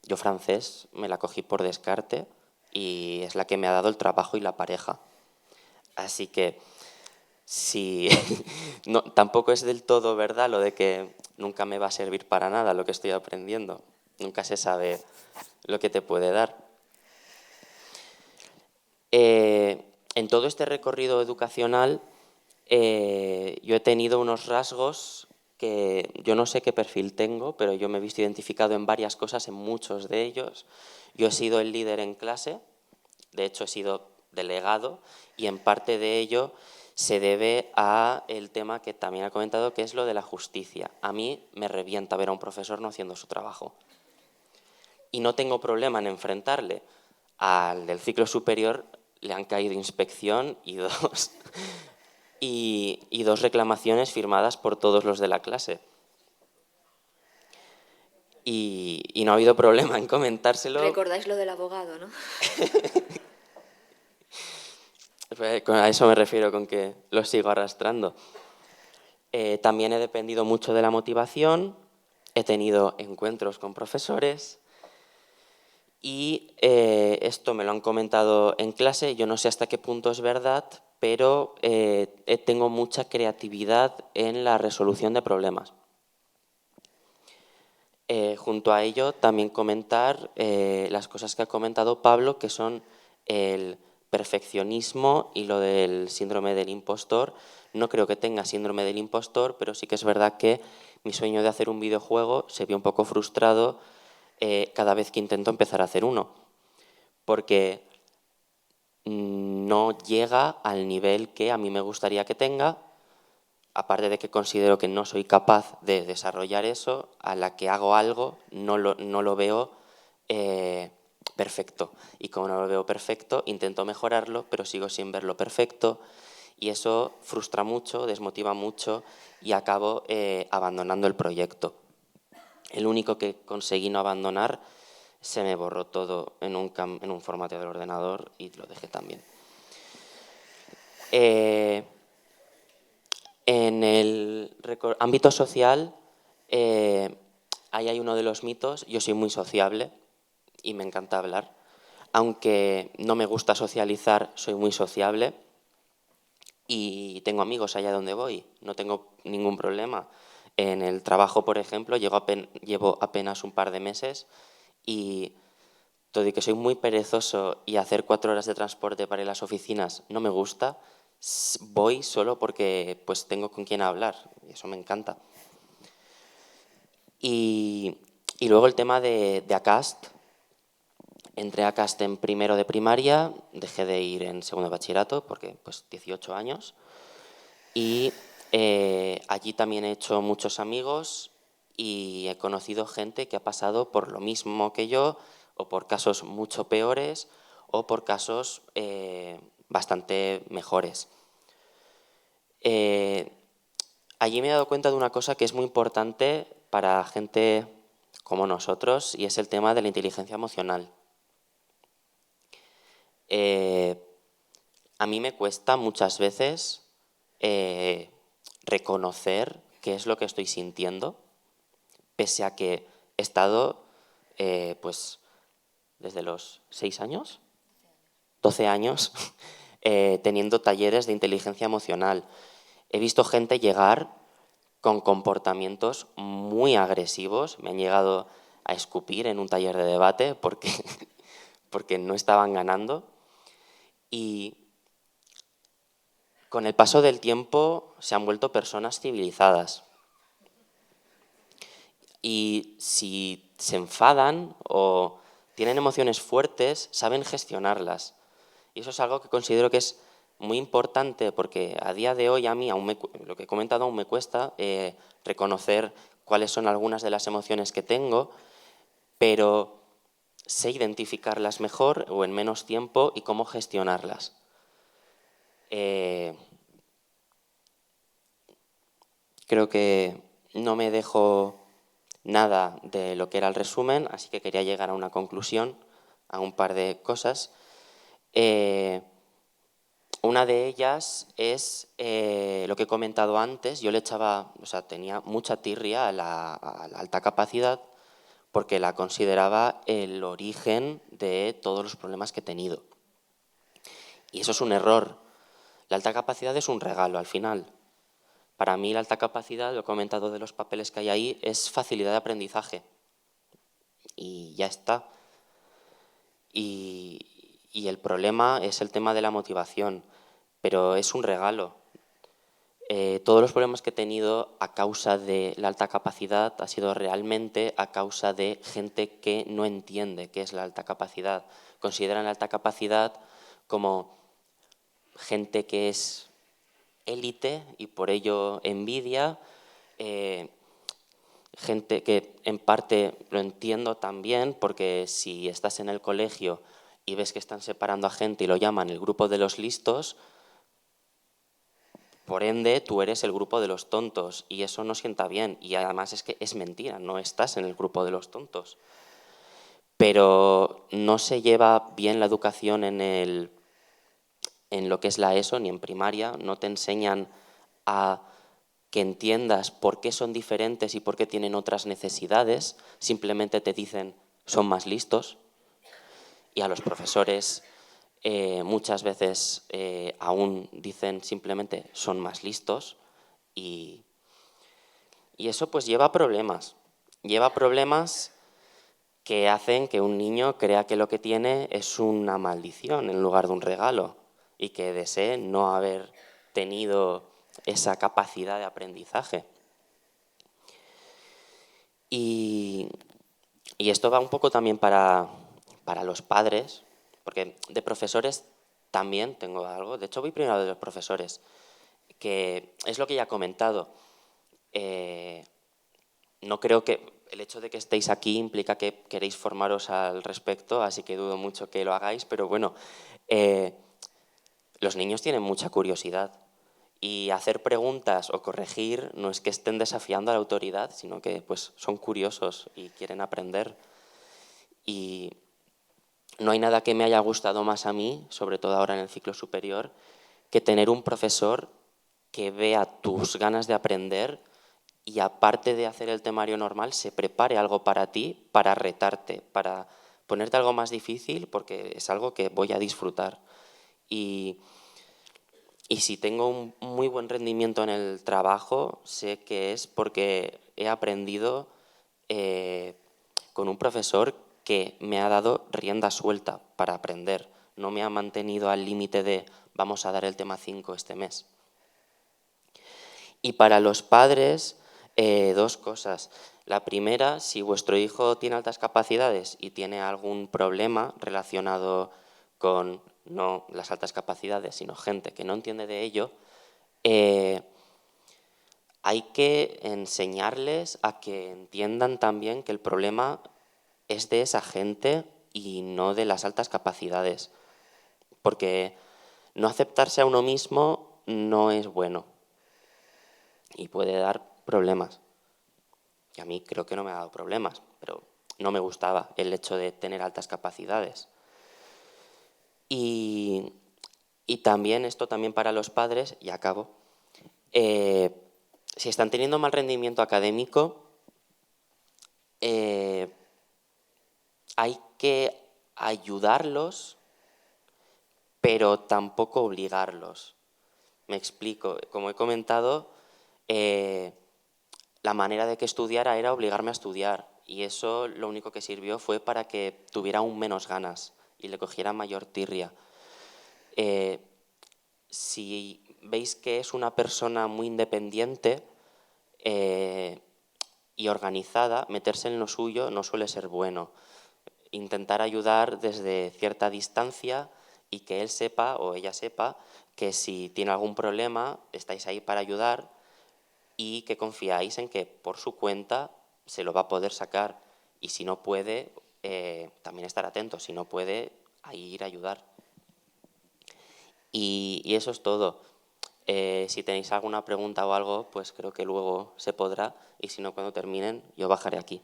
yo francés me la cogí por descarte y es la que me ha dado el trabajo y la pareja. Así que si no, tampoco es del todo verdad lo de que nunca me va a servir para nada lo que estoy aprendiendo. Nunca se sabe lo que te puede dar. En todo este recorrido educacional yo he tenido unos rasgos que yo no sé qué perfil tengo, pero yo me he visto identificado en varias cosas, en muchos de ellos. Yo he sido el líder en clase, de hecho he sido delegado, y en parte de ello se debe a el tema que también ha comentado, que es lo de la justicia. A mí me revienta ver a un profesor no haciendo su trabajo. Y no tengo problema en enfrentarle. Al del ciclo superior le han caído inspección y dos reclamaciones firmadas por todos los de la clase. Y no ha habido problema en comentárselo. Recordáis lo del abogado, ¿no? A eso me refiero con que lo sigo arrastrando. También he dependido mucho de la motivación, he tenido encuentros con profesores y esto me lo han comentado en clase, yo no sé hasta qué punto es verdad, pero tengo mucha creatividad en la resolución de problemas. Junto a ello, también comentar las cosas que ha comentado Pablo, que son el perfeccionismo y lo del síndrome del impostor. No creo que tenga síndrome del impostor, pero sí que es verdad que mi sueño de hacer un videojuego se vio un poco frustrado cada vez que intento empezar a hacer uno, porque no llega al nivel que a mí me gustaría que tenga. Aparte de que considero que no soy capaz de desarrollar eso, a la que hago algo no lo veo perfecto. Y como no lo veo perfecto, intento mejorarlo, pero sigo sin verlo perfecto. Y eso frustra mucho, desmotiva mucho y acabo abandonando el proyecto. El único que conseguí no abandonar, se me borró todo en un formato del ordenador y lo dejé también. En el ámbito social, ahí hay uno de los mitos. Yo soy muy sociable y me encanta hablar. Aunque no me gusta socializar, soy muy sociable y tengo amigos allá donde voy, no tengo ningún problema. En el trabajo, por ejemplo, llevo apenas un par de meses y todo y que soy muy perezoso y hacer 4 horas de transporte para ir a las oficinas no me gusta, voy solo porque pues tengo con quién hablar y eso me encanta. Y luego el tema de ACAST. Entré a ACAST en primero de primaria, dejé de ir en segundo de bachillerato porque pues 18 años y allí también he hecho muchos amigos y he conocido gente que ha pasado por lo mismo que yo o por casos mucho peores o por casos bastante mejores. Allí me he dado cuenta de una cosa que es muy importante para gente como nosotros y es el tema de la inteligencia emocional. A mí me cuesta muchas veces reconocer qué es lo que estoy sintiendo, pese a que he estado pues desde los 6 años, 12 años, teniendo talleres de inteligencia emocional. He visto gente llegar con comportamientos muy agresivos, me han llegado a escupir en un taller de debate porque no estaban ganando. Y con el paso del tiempo se han vuelto personas civilizadas. Y si se enfadan o tienen emociones fuertes, saben gestionarlas. Y eso es algo que considero que es muy importante porque a día de hoy a mí, lo que he comentado, aún me cuesta reconocer cuáles son algunas de las emociones que tengo, pero sé identificarlas mejor o en menos tiempo y cómo gestionarlas. Creo que no me dejo nada de lo que era el resumen, así que quería llegar a una conclusión, a un par de cosas. Una de ellas es lo que he comentado antes. Yo tenía mucha tirria a la alta capacidad porque la consideraba el origen de todos los problemas que he tenido. Y eso es un error. La alta capacidad es un regalo al final. Para mí la alta capacidad, lo he comentado de los papeles que hay ahí, es facilidad de aprendizaje. Y ya está. Y el problema es el tema de la motivación, pero es un regalo. Todos los problemas que he tenido a causa de la alta capacidad ha sido realmente a causa de gente que no entiende qué es la alta capacidad. Consideran la alta capacidad como gente que es élite y por ello envidia, gente que en parte lo entiendo también porque si estás en el colegio y ves que están separando a gente y lo llaman el grupo de los listos, por ende tú eres el grupo de los tontos y eso no sienta bien y además es que es mentira, no estás en el grupo de los tontos. Pero no se lleva bien la educación en lo que es la ESO ni en primaria, no te enseñan a que entiendas por qué son diferentes y por qué tienen otras necesidades, simplemente te dicen son más listos. Y a los profesores muchas veces aún dicen simplemente son más listos y eso pues lleva problemas que hacen que un niño crea que lo que tiene es una maldición en lugar de un regalo y que desee no haber tenido esa capacidad de aprendizaje. Y esto va un poco también para los padres, porque de profesores también tengo algo. De hecho, voy primero de los profesores, que es lo que ya he comentado. No creo que el hecho de que estéis aquí implica que queréis formaros al respecto, así que dudo mucho que lo hagáis, pero bueno, los niños tienen mucha curiosidad y hacer preguntas o corregir no es que estén desafiando a la autoridad, sino que pues, son curiosos y quieren aprender. Y no hay nada que me haya gustado más a mí, sobre todo ahora en el ciclo superior, que tener un profesor que vea tus ganas de aprender y aparte de hacer el temario normal, se prepare algo para ti, para retarte, para ponerte algo más difícil, porque es algo que voy a disfrutar. Y si tengo un muy buen rendimiento en el trabajo, sé que es porque he aprendido con un profesor que me ha dado rienda suelta para aprender. No me ha mantenido al límite de vamos a dar el tema 5 este mes. Y para los padres, dos cosas. La primera, si vuestro hijo tiene altas capacidades y tiene algún problema relacionado con no las altas capacidades, sino gente que no entiende de ello, hay que enseñarles a que entiendan también que el problema es de esa gente y no de las altas capacidades. Porque no aceptarse a uno mismo no es bueno y puede dar problemas. Y a mí creo que no me ha dado problemas, pero no me gustaba el hecho de tener altas capacidades. Y también, esto también para los padres, y acabo, si están teniendo mal rendimiento académico, hay que ayudarlos, pero tampoco obligarlos. Me explico. Como he comentado, la manera de que estudiara era obligarme a estudiar y eso lo único que sirvió fue para que tuviera aún menos ganas y le cogiera mayor tirria. Si veis que es una persona muy independiente y organizada, meterse en lo suyo no suele ser bueno. Intentar ayudar desde cierta distancia y que él sepa o ella sepa que si tiene algún problema estáis ahí para ayudar y que confiáis en que por su cuenta se lo va a poder sacar y si no puede, también estar atento, si no puede, ahí ir a ayudar. Y eso es todo. Si tenéis alguna pregunta o algo, pues creo que luego se podrá y si no, cuando terminen, yo bajaré aquí.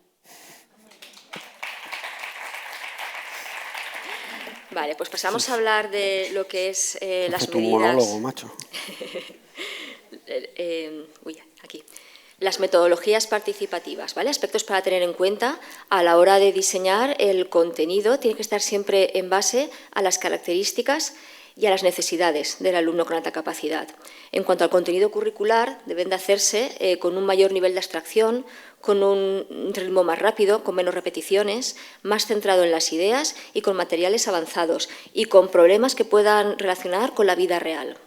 Vale, pues pasamos a hablar de lo que es las medidas... un monólogo, macho. Aquí. Las metodologías participativas, ¿vale? Aspectos para tener en cuenta a la hora de diseñar el contenido. Tiene que estar siempre en base a las características y a las necesidades del alumno con alta capacidad. En cuanto al contenido curricular, deben de hacerse con un mayor nivel de abstracción, con un ritmo más rápido, con menos repeticiones, más centrado en las ideas y con materiales avanzados y con problemas que puedan relacionar con la vida real.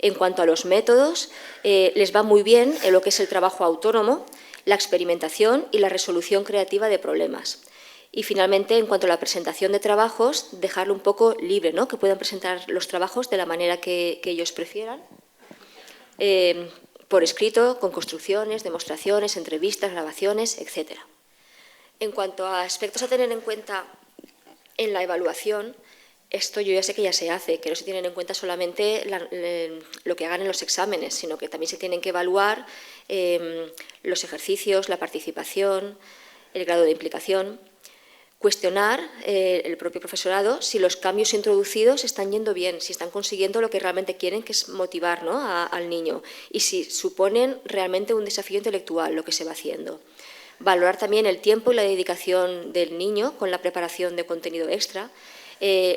En cuanto a los métodos, les va muy bien en lo que es el trabajo autónomo, la experimentación y la resolución creativa de problemas. Y finalmente, en cuanto a la presentación de trabajos, dejarlo un poco libre, ¿no? Que puedan presentar los trabajos de la manera que ellos prefieran, por escrito, con construcciones, demostraciones, entrevistas, grabaciones, etc. En cuanto a aspectos a tener en cuenta en la evaluación, esto yo ya sé que ya se hace, que no se tienen en cuenta solamente lo que hagan en los exámenes, sino que también se tienen que evaluar los ejercicios, la participación, el grado de implicación. cuestionar el propio profesorado si los cambios introducidos están yendo bien, si están consiguiendo lo que realmente quieren, que es motivar, ¿no?, al niño, y si suponen realmente un desafío intelectual lo que se va haciendo. Valorar también el tiempo y la dedicación del niño con la preparación de contenido extra,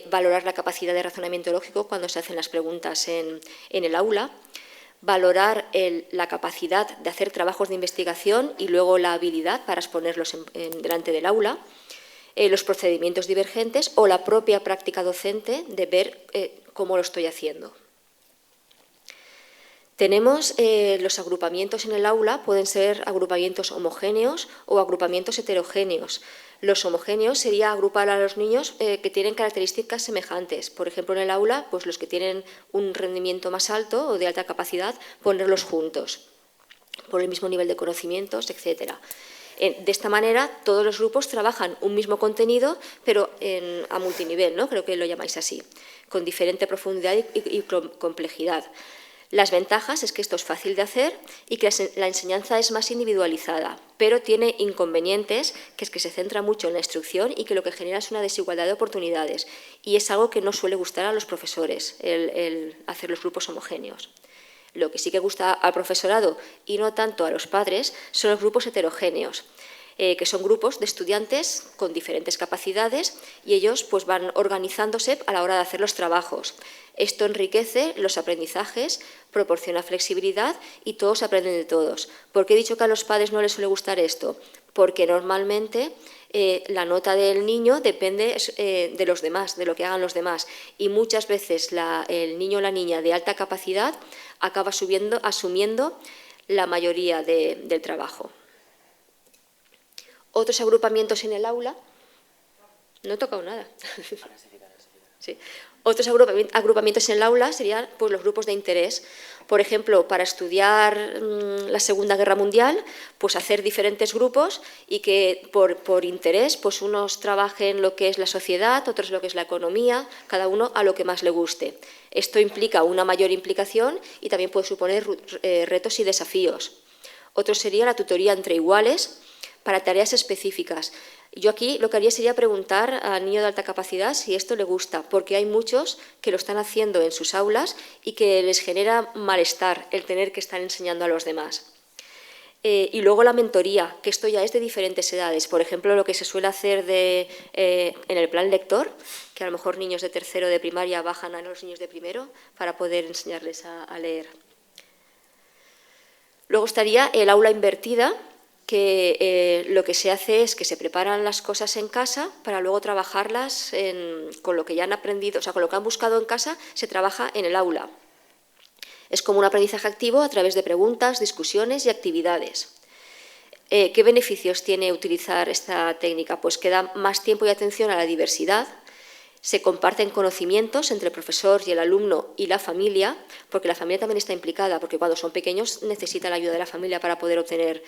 valorar la capacidad de razonamiento lógico cuando se hacen las preguntas en el aula, valorar la capacidad de hacer trabajos de investigación y luego la habilidad para exponerlos delante del aula, los procedimientos divergentes o la propia práctica docente de ver cómo lo estoy haciendo. Tenemos los agrupamientos en el aula, pueden ser agrupamientos homogéneos o agrupamientos heterogéneos. Los homogéneos sería agrupar a los niños que tienen características semejantes. Por ejemplo, en el aula, pues los que tienen un rendimiento más alto o de alta capacidad, ponerlos juntos, por el mismo nivel de conocimientos, etcétera. De esta manera, todos los grupos trabajan un mismo contenido, pero a multinivel, ¿no? Creo que lo llamáis así, con diferente profundidad y complejidad. Las ventajas es que esto es fácil de hacer y que la enseñanza es más individualizada, pero tiene inconvenientes, que es que se centra mucho en la instrucción y que lo que genera es una desigualdad de oportunidades. Y es algo que no suele gustar a los profesores, el hacer los grupos homogéneos. Lo que sí que gusta al profesorado y no tanto a los padres son los grupos heterogéneos, que son grupos de estudiantes con diferentes capacidades y ellos pues van organizándose a la hora de hacer los trabajos. Esto enriquece los aprendizajes, proporciona flexibilidad y todos aprenden de todos. ¿Por qué he dicho que a los padres no les suele gustar esto? Porque normalmente la nota del niño depende de los demás, de lo que hagan los demás. Y muchas veces el niño o la niña de alta capacidad acaba asumiendo la mayoría del trabajo. Otros agrupamientos en el aula. No he tocado nada. Sí. Otros agrupamientos en el aula serían pues, los grupos de interés. Por ejemplo, para estudiar la Segunda Guerra Mundial, pues hacer diferentes grupos y que por interés pues unos trabajen lo que es la sociedad, otros lo que es la economía, cada uno a lo que más le guste. Esto implica una mayor implicación y también puede suponer retos y desafíos. Otro sería la tutoría entre iguales para tareas específicas. Yo aquí lo que haría sería preguntar al niño de alta capacidad si esto le gusta, porque hay muchos que lo están haciendo en sus aulas y que les genera malestar el tener que estar enseñando a los demás. Y luego la mentoría, que esto ya es de diferentes edades. Por ejemplo, lo que se suele hacer en el plan lector, que a lo mejor niños de tercero de primaria bajan a los niños de primero para poder enseñarles a leer. Luego estaría el aula invertida, que lo que se hace es que se preparan las cosas en casa para luego trabajarlas con lo que ya han aprendido, o sea, con lo que han buscado en casa, se trabaja en el aula. Es como un aprendizaje activo a través de preguntas, discusiones y actividades. ¿Qué beneficios tiene utilizar esta técnica? Pues que da más tiempo y atención a la diversidad. Se comparten conocimientos entre el profesor y el alumno y la familia, porque la familia también está implicada, porque cuando son pequeños necesitan la ayuda de la familia para poder obtener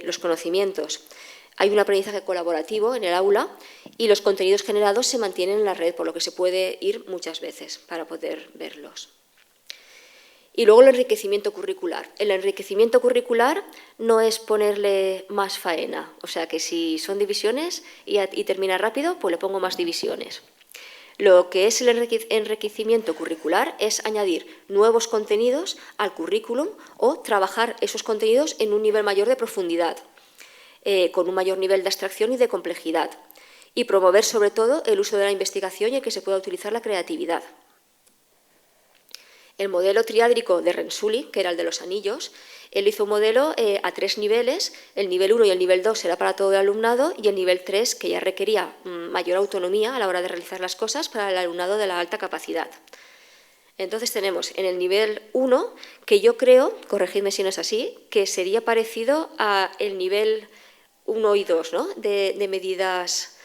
los conocimientos. Hay un aprendizaje colaborativo en el aula y los contenidos generados se mantienen en la red, por lo que se puede ir muchas veces para poder verlos. Y luego el enriquecimiento curricular. El enriquecimiento curricular no es ponerle más faena, o sea que si son divisiones y termina rápido, pues le pongo más divisiones. Lo que es el enriquecimiento curricular es añadir nuevos contenidos al currículum o trabajar esos contenidos en un nivel mayor de profundidad, con un mayor nivel de abstracción y de complejidad, y promover sobre todo el uso de la investigación y el que se pueda utilizar la creatividad. El modelo triádrico de Rensuli, que era el de los anillos, él hizo un modelo a 3 niveles, el nivel 1 y el nivel 2 era para todo el alumnado y el nivel 3, que ya requería mayor autonomía a la hora de realizar las cosas, para el alumnado de la alta capacidad. Entonces tenemos en el nivel 1, que yo creo, corregidme si no es así, que sería parecido al nivel 1 y 2, ¿no? de medidas,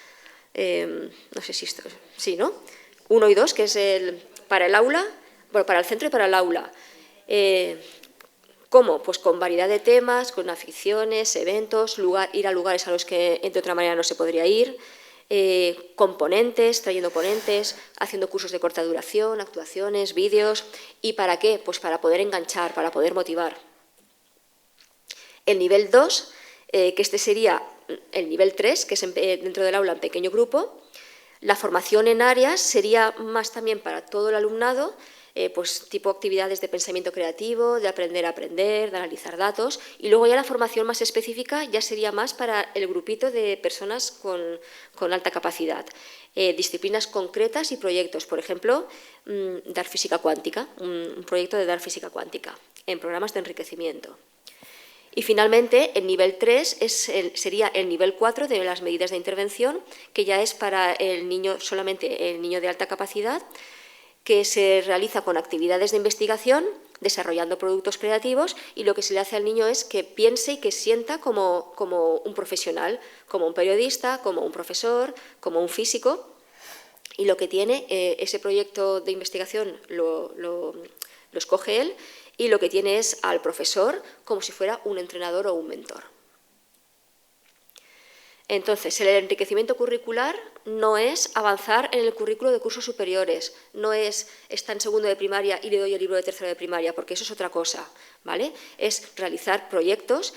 no sé si esto, sí, ¿no? 1 y 2, que es para el aula, bueno, para el centro y para el aula. ¿Cómo? Pues con variedad de temas, con aficiones, eventos, ir a lugares a los que de otra manera no se podría ir, con ponentes, trayendo ponentes, haciendo cursos de corta duración, actuaciones, vídeos. ¿Y para qué? Pues para poder enganchar, para poder motivar. El nivel 2, que este sería el nivel 3, que es dentro del aula en pequeño grupo. La formación en áreas sería más también para todo el alumnado, pues tipo actividades de pensamiento creativo, de aprender a aprender, de analizar datos, y luego ya la formación más específica ya sería más para el grupito de personas con alta capacidad. Disciplinas concretas y proyectos, por ejemplo, dar física cuántica, un proyecto de dar física cuántica en programas de enriquecimiento. Y finalmente, el nivel 3 sería el nivel 4 de las medidas de intervención, que ya es para el niño, solamente el niño de alta capacidad, que se realiza con actividades de investigación, desarrollando productos creativos, y lo que se le hace al niño es que piense y que sienta como un profesional, como un periodista, como un profesor, como un físico, y lo que tiene ese proyecto de investigación lo escoge él, y lo que tiene es al profesor como si fuera un entrenador o un mentor. Entonces, el enriquecimiento curricular no es avanzar en el currículo de cursos superiores, no es está en segundo de primaria y le doy el libro de tercero de primaria, porque eso es otra cosa, ¿vale? Es realizar proyectos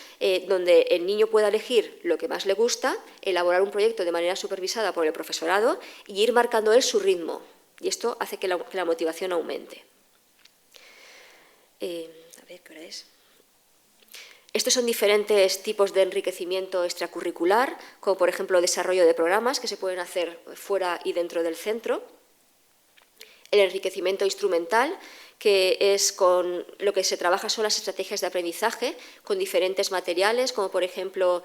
donde el niño pueda elegir lo que más le gusta, elaborar un proyecto de manera supervisada por el profesorado y ir marcando él su ritmo. Y esto hace que la motivación aumente. A ver, ¿qué hora es? Estos son diferentes tipos de enriquecimiento extracurricular, como por ejemplo desarrollo de programas que se pueden hacer fuera y dentro del centro. El enriquecimiento instrumental, que es con lo que se trabaja son las estrategias de aprendizaje con diferentes materiales, como por ejemplo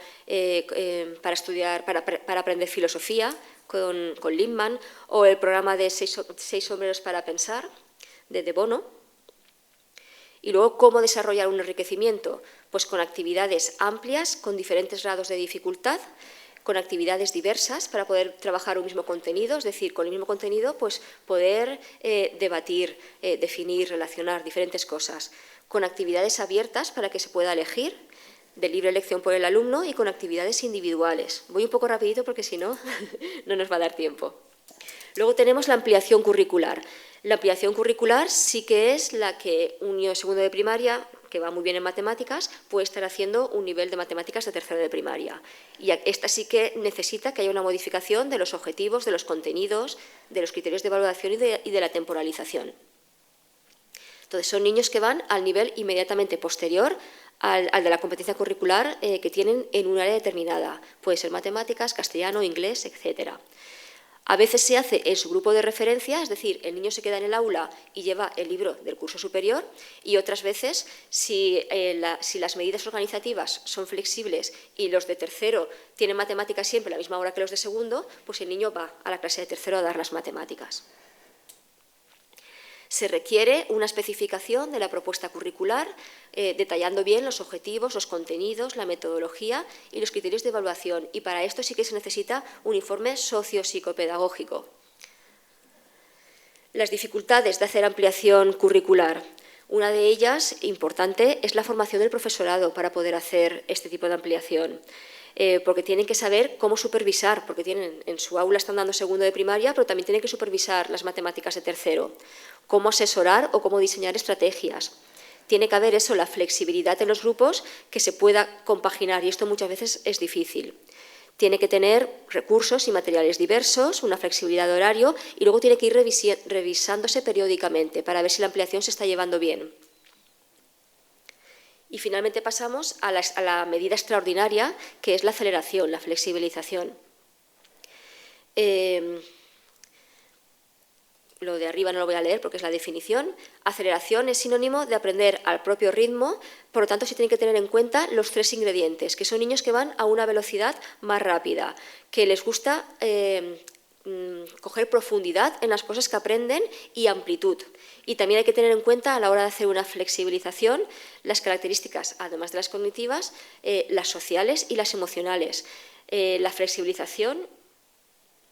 para aprender filosofía con Lippmann, o el programa de 6 sombreros para pensar de Bono. Y luego, ¿cómo desarrollar un enriquecimiento? Pues con actividades amplias, con diferentes grados de dificultad, con actividades diversas para poder trabajar un mismo contenido, es decir, con el mismo contenido pues poder debatir, definir, relacionar diferentes cosas, con actividades abiertas para que se pueda elegir, de libre elección por el alumno, y con actividades individuales. Voy un poco rapidito porque si no, no nos va a dar tiempo. Luego tenemos la ampliación curricular. La ampliación curricular sí que es la que un niño de segundo de primaria, que va muy bien en matemáticas, puede estar haciendo un nivel de matemáticas de tercero de primaria. Y esta sí que necesita que haya una modificación de los objetivos, de los contenidos, de los criterios de evaluación y de la temporalización. Entonces, son niños que van al nivel inmediatamente posterior al de la competencia curricular que tienen en un área determinada. Puede ser matemáticas, castellano, inglés, etcétera. A veces se hace en su grupo de referencia, es decir, el niño se queda en el aula y lleva el libro del curso superior, y otras veces, si las medidas organizativas son flexibles y los de tercero tienen matemáticas siempre a la misma hora que los de segundo, pues el niño va a la clase de tercero a dar las matemáticas. Se requiere una especificación de la propuesta curricular, detallando bien los objetivos, los contenidos, la metodología y los criterios de evaluación. Y para esto sí que se necesita un informe socio-psicopedagógico. Las dificultades de hacer ampliación curricular. Una de ellas, importante, es la formación del profesorado para poder hacer este tipo de ampliación. Porque tienen que saber cómo supervisar, porque en su aula están dando segundo de primaria, pero también tienen que supervisar las matemáticas de tercero. Cómo asesorar o cómo diseñar estrategias. Tiene que haber eso, la flexibilidad en los grupos, que se pueda compaginar, y esto muchas veces es difícil. Tiene que tener recursos y materiales diversos, una flexibilidad de horario, y luego tiene que ir revisándose periódicamente para ver si la ampliación se está llevando bien. Y finalmente pasamos a la medida extraordinaria, que es la aceleración, la flexibilización. Lo de arriba no lo voy a leer porque es la definición. Aceleración es sinónimo de aprender al propio ritmo, por lo tanto se tienen que tener en cuenta los 3 ingredientes, que son niños que van a una velocidad más rápida, que les gusta coger profundidad en las cosas que aprenden y amplitud. Y también hay que tener en cuenta a la hora de hacer una flexibilización las características, además de las cognitivas, las sociales y las emocionales. La flexibilización,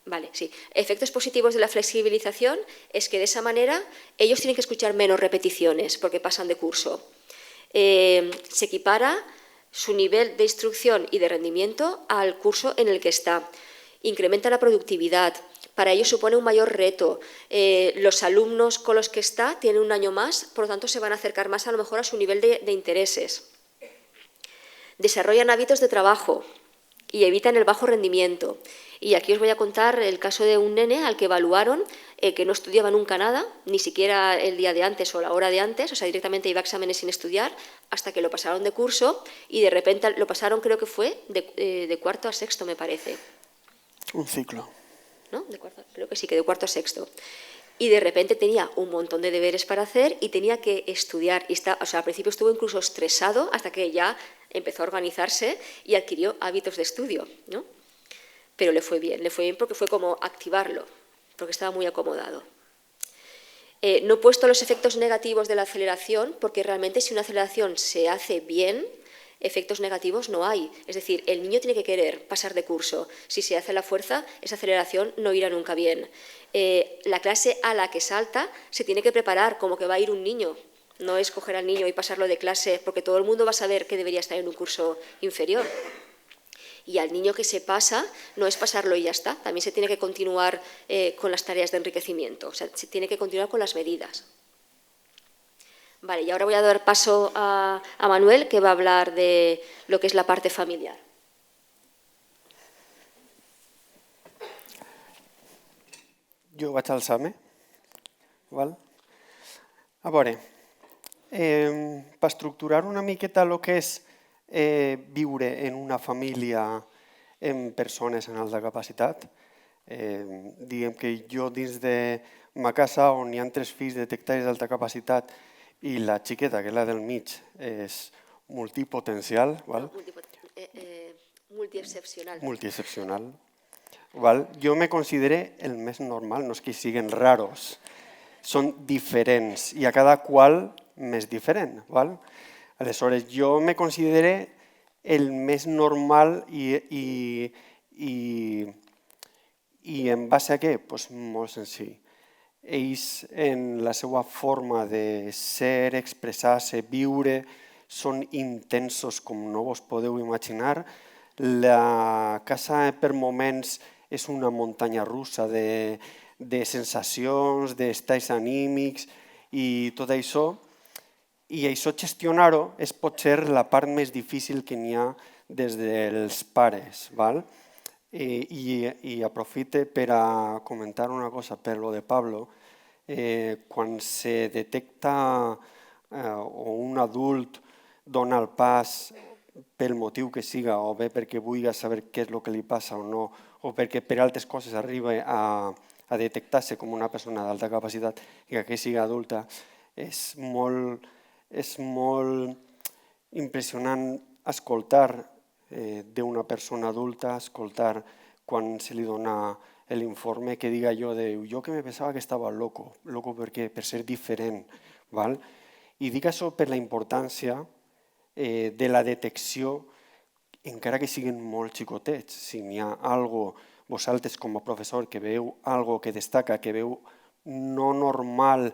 vale, sí. Efectos positivos de la flexibilización es que de esa manera ellos tienen que escuchar menos repeticiones porque pasan de curso. Se equipara su nivel de instrucción y de rendimiento al curso en el que está. Incrementa la productividad. Para ellos supone un mayor reto. Los alumnos con los que está tienen un año más, por lo tanto se van a acercar más a lo mejor a su nivel de intereses. Desarrollan hábitos de trabajo. y evitan el bajo rendimiento. Y aquí os voy a contar el caso de un nene al que evaluaron que no estudiaba nunca nada, ni siquiera el día de antes o la hora de antes, o sea, directamente iba a exámenes sin estudiar, hasta que lo pasaron de curso y de repente lo pasaron, creo que fue, de cuarto a sexto, me parece. Un ciclo. ¿No? Creo que sí, que de cuarto a sexto. Y de repente tenía un montón de deberes para hacer y tenía que estudiar. Y al principio estuvo incluso estresado hasta que ya empezó a organizarse y adquirió hábitos de estudio, ¿no? Pero le fue bien porque fue como activarlo, porque estaba muy acomodado. No he puesto los efectos negativos de la aceleración, porque realmente si una aceleración se hace bien, efectos negativos no hay. Es decir, el niño tiene que querer pasar de curso. Si se hace a la fuerza, esa aceleración no irá nunca bien. La clase a la que salta se tiene que preparar como que va a ir un niño. No es coger al niño y pasarlo de clase, porque todo el mundo va a saber que debería estar en un curso inferior. Y al niño que se pasa, no es pasarlo y ya está. También se tiene que continuar con las tareas de enriquecimiento. O sea, se tiene que continuar con las medidas. Vale, y ahora voy a dar paso a Manuel, que va a hablar de lo que es la parte familiar. Jo vaig alçar-me. A veure, per estructurar una miqueta el que és viure en una família amb persones amb alta capacitat, diguem que jo dins de ma casa on hi ha 3 fills detectats d'alta capacitat i la xiqueta, que és la del mig, és multipotencial. Multiexcepcional. Multiexcepcional. Jo me considero el més normal, no és que siguin raros, són diferents i a cada qual més diferent. Aleshores, jo me considero el més normal i en base a què? Doncs molt senzill. Ells, en la seva forma de ser, expressar-se, viure, són intensos com no vos podeu imaginar. La casa per moments és una muntanya russa de sensacions, d'estats anímics i tot això. I això gestionar-ho és potser la part més difícil que n'hi ha des dels pares. I aprofite per a comentar una cosa per lo de Pablo. Quan se detecta o un adult dona el pas pel motiu que siga, o bé perquè vulgui saber què és el que li passa o no, o perquè per altres coses arriba a detectar-se com una persona d'alta capacitat i que sigui adulta, és molt impressionant escoltar d'una persona adulta, escoltar quan se li dona l'informe que diga jo que me pensava que estava loco per ser diferent. I dic això per la importància de la detecció, encara que siguin molt xicotets. Si n'hi ha alguna cosa, vosaltres com a professor, que veu alguna cosa que destaca, que veu no normal,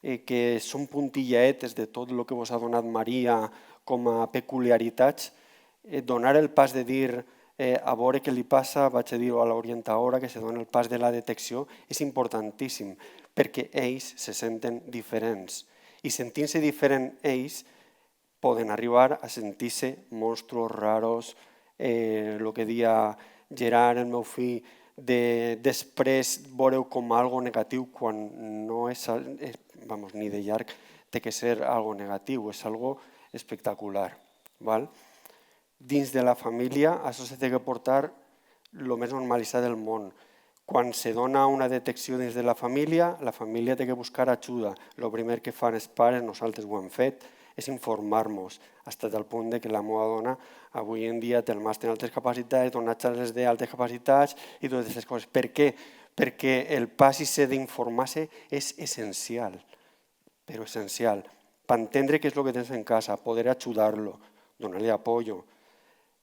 que són puntillaetes de tot el que vos ha donat Maria com a peculiaritats, donar el pas de dir a veure què li passa, vaig a dir-ho a l'orientadora, que se dona el pas de la detecció, és importantíssim, perquè ells se senten diferents. I sentint-se diferents ells, poden arribar a sentir-se monstruos raros, el que deia Gerard, el meu fill, després veureu com algo negatiu quan no és, ni de llarg, té que ser algo negatiu, és algo espectacular. Dins de la família, això s'ha de portar el més normalitzat del món. Quan se dona una detecció dins de la família té que buscar ajuda. El primer que fan els pares, nosaltres ho hem fet, és informar-nos, fins al punt que la meva dona avui en dia té el màster en altes capacitats, dona xarles d'altes capacitats i totes aquestes coses. Per què? Perquè el pas d'informar-se és essencial, però essencial, per entendre què és el que tens en casa, poder ajudar-lo, donar-li apoyo.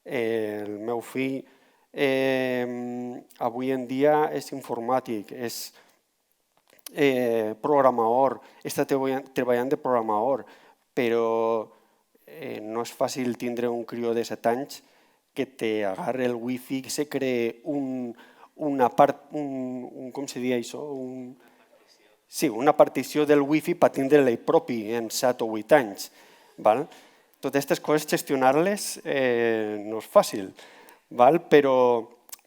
El meu fill avui en dia és informàtic, és programador, està treballant de programador, però no és fàcil tindre un crió de 7 anys que t'agarre el wifi, que se cree una part, com se diu això? Sí, una partició del wifi per tindre-la propi en 7 o 8 anys. Totes aquestes coses gestionar-les no és fàcil. val? Però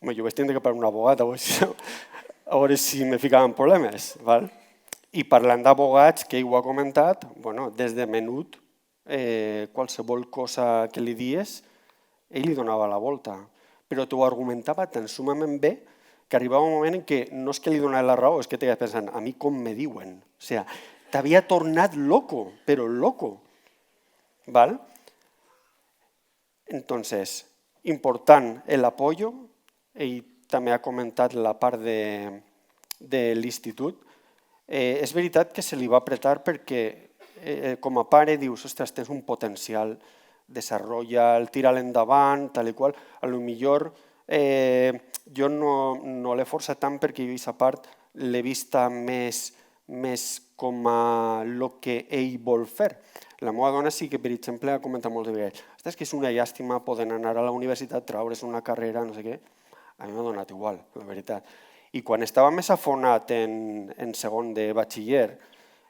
jo vaig tindre que parlar amb un abogat a veure si me ficava en problemes. Val? I parlant d'abogats, que ell ho ha comentat, des de menut, qualsevol cosa que li dies, ell li donava la volta. Però t'ho argumentava tan sumament bé que arribava un moment en què no és que li donava la raó, és que t'estava pensant, a mi com me diuen? O sigui, t'havia tornat loco, però loco. ¿Vale? Entonces, important el apoyo, ell també ha comentat la part de l'institut. És veritat que se li va apretar perquè com a pare dius, ostres, tens un potencial, desarrolla, tira-lo endavant, tal i qual. A lo millor jo no l'he forçat tant perquè jo aquesta part l'he vista més com a el que ell vol fer. La meva dona sí que, per exemple, ha comentat molt de vegades, ostres, que és una llàstima poder anar a la universitat, traure's una carrera, no sé què. A mi m'ha donat igual, la veritat. I quan estava més afonat en segon de batxiller,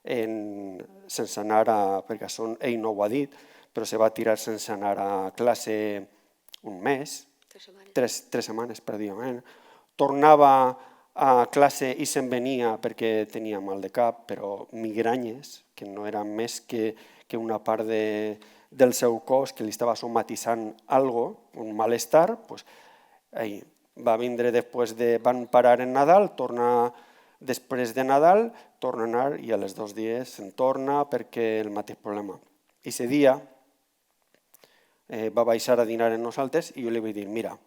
sense anar perquè ell no ho ha dit, però se va tirar sense anar a classe un mes, 3 setmanes pràcticament, tornava a classe i se'n venia perquè tenia mal de cap, però migranyes, que no era més que una part del seu cos que li estava somatitzant alguna cosa, un malestar, va vindre van parar en Nadal, torna després de Nadal, torna a anar i als 2 dies se'n torna perquè el mateix problema. I ese dia va baixar a dinar amb nosaltres i jo li vaig dir, mira,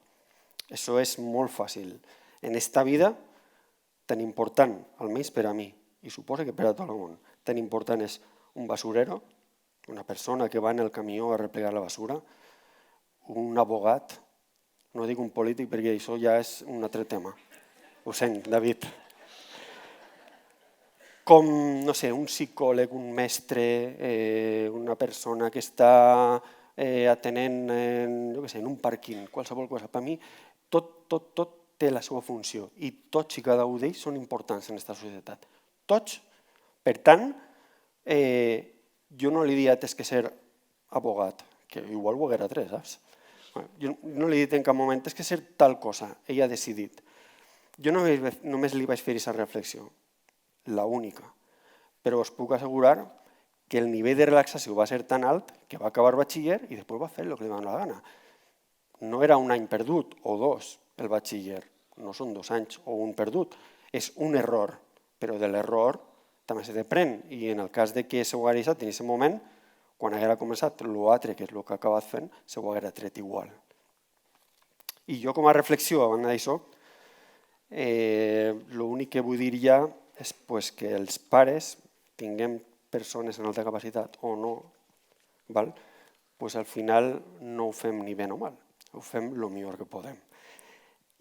això és molt fàcil. En esta vida, tan important, almenys per a mi, i suposo que per a tot el món, tan important és un basurero, una persona que va en el camió a replegar la basura, un abogat, no dic un polític perquè això ja és un altre tema. Ho sent, David. Com, no sé, un psicòleg, un mestre, una persona que està atenent en un pàrquing, qualsevol cosa. Per mi, tot té la seva funció i tots i cada un d'ells són importants en aquesta societat. Tots. Per tant, jo no li he dit que ser abogat, que igual ho haguera tret, saps? Jo no li he dit en cap moment que ser tal cosa, ell ha decidit. Jo només li vaig fer aquesta reflexió, l'única, però us puc assegurar que el nivell de relaxació va ser tan alt que va acabar batxiller i després va fer el que li va donar la gana. No era un any perdut o 2 el batxiller, no són 2 anys o un perdut, és un error, però de l'error també se depren i en el cas que s'ho hagués deixat en aquest moment, quan haguera començat l'altre, que és el que ha acabat fent, s'ho haguera tret igual. I jo com a reflexió a banda d'això, l'únic que vull dir ja és que els pares tinguem persones amb alta capacitat o no, al final no ho fem ni bé o mal, ho fem el millor que podem.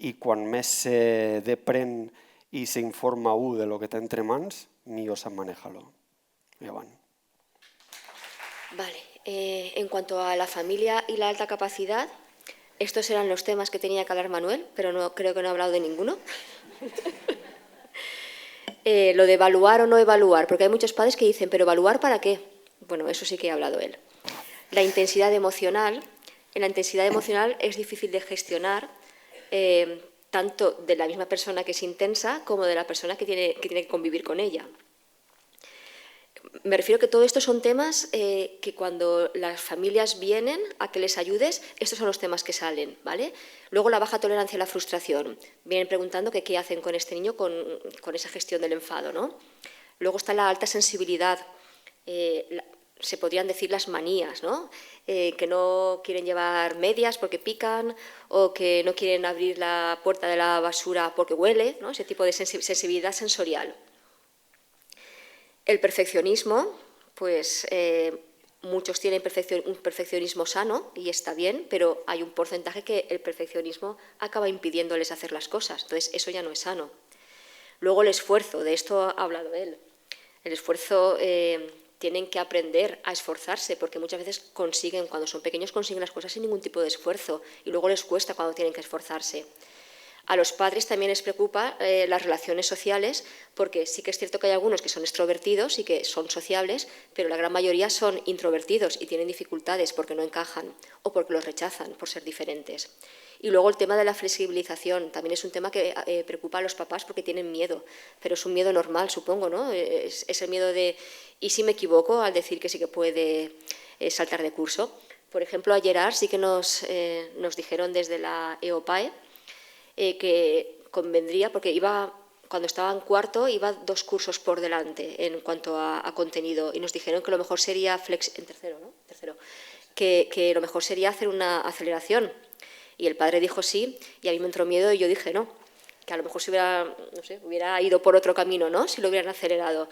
I quan més se depren i s'informa de lo que té entre mans, millor se'n maneja-lo. I avant. Vale. En cuanto a la familia y la alta capacidad, estos eran los temas que tenía que hablar Manuel, pero creo que no ha hablado de ninguno. Lo de evaluar o no evaluar, porque hay muchos padres que dicen, ¿pero evaluar para qué? Bueno, eso sí que ha hablado él. La intensidad emocional. En la intensidad emocional es difícil de gestionar, tanto de la misma persona que es intensa como de la persona que tiene que convivir con ella. Me refiero que todo esto son temas que cuando las familias vienen a que les ayudes, estos son los temas que salen, ¿vale? Luego la baja tolerancia a la frustración. Vienen preguntando que qué hacen con este niño con esa gestión del enfado, ¿no? Luego está la alta sensibilidad, se podrían decir las manías, ¿no? Que no quieren llevar medias porque pican o que no quieren abrir la puerta de la basura porque huele, ¿no? Ese tipo de sensibilidad sensorial. El perfeccionismo, pues muchos tienen un perfeccionismo sano y está bien, pero hay un porcentaje que el perfeccionismo acaba impidiéndoles hacer las cosas, entonces eso ya no es sano. Luego el esfuerzo, de esto ha hablado él. El esfuerzo, tienen que aprender a esforzarse porque muchas veces cuando son pequeños consiguen las cosas sin ningún tipo de esfuerzo y luego les cuesta cuando tienen que esforzarse. A los padres también les preocupa las relaciones sociales, porque sí que es cierto que hay algunos que son extrovertidos y que son sociables, pero la gran mayoría son introvertidos y tienen dificultades porque no encajan o porque los rechazan por ser diferentes. Y luego el tema de la flexibilización también es un tema que preocupa a los papás porque tienen miedo, pero es un miedo normal, supongo, ¿no? Es el miedo de, ¿y si me equivoco?, al decir que sí que puede saltar de curso. Por ejemplo, a Gerard sí que nos dijeron desde la EOPAE que convendría, porque cuando estaba en cuarto iba 2 cursos por delante en cuanto a contenido, y nos dijeron que lo mejor sería, en tercero, ¿no? Que lo mejor sería hacer una aceleración. Y el padre dijo sí, y a mí me entró miedo y yo dije no, que a lo mejor se hubiera ido por otro camino, ¿no?, si lo hubieran acelerado.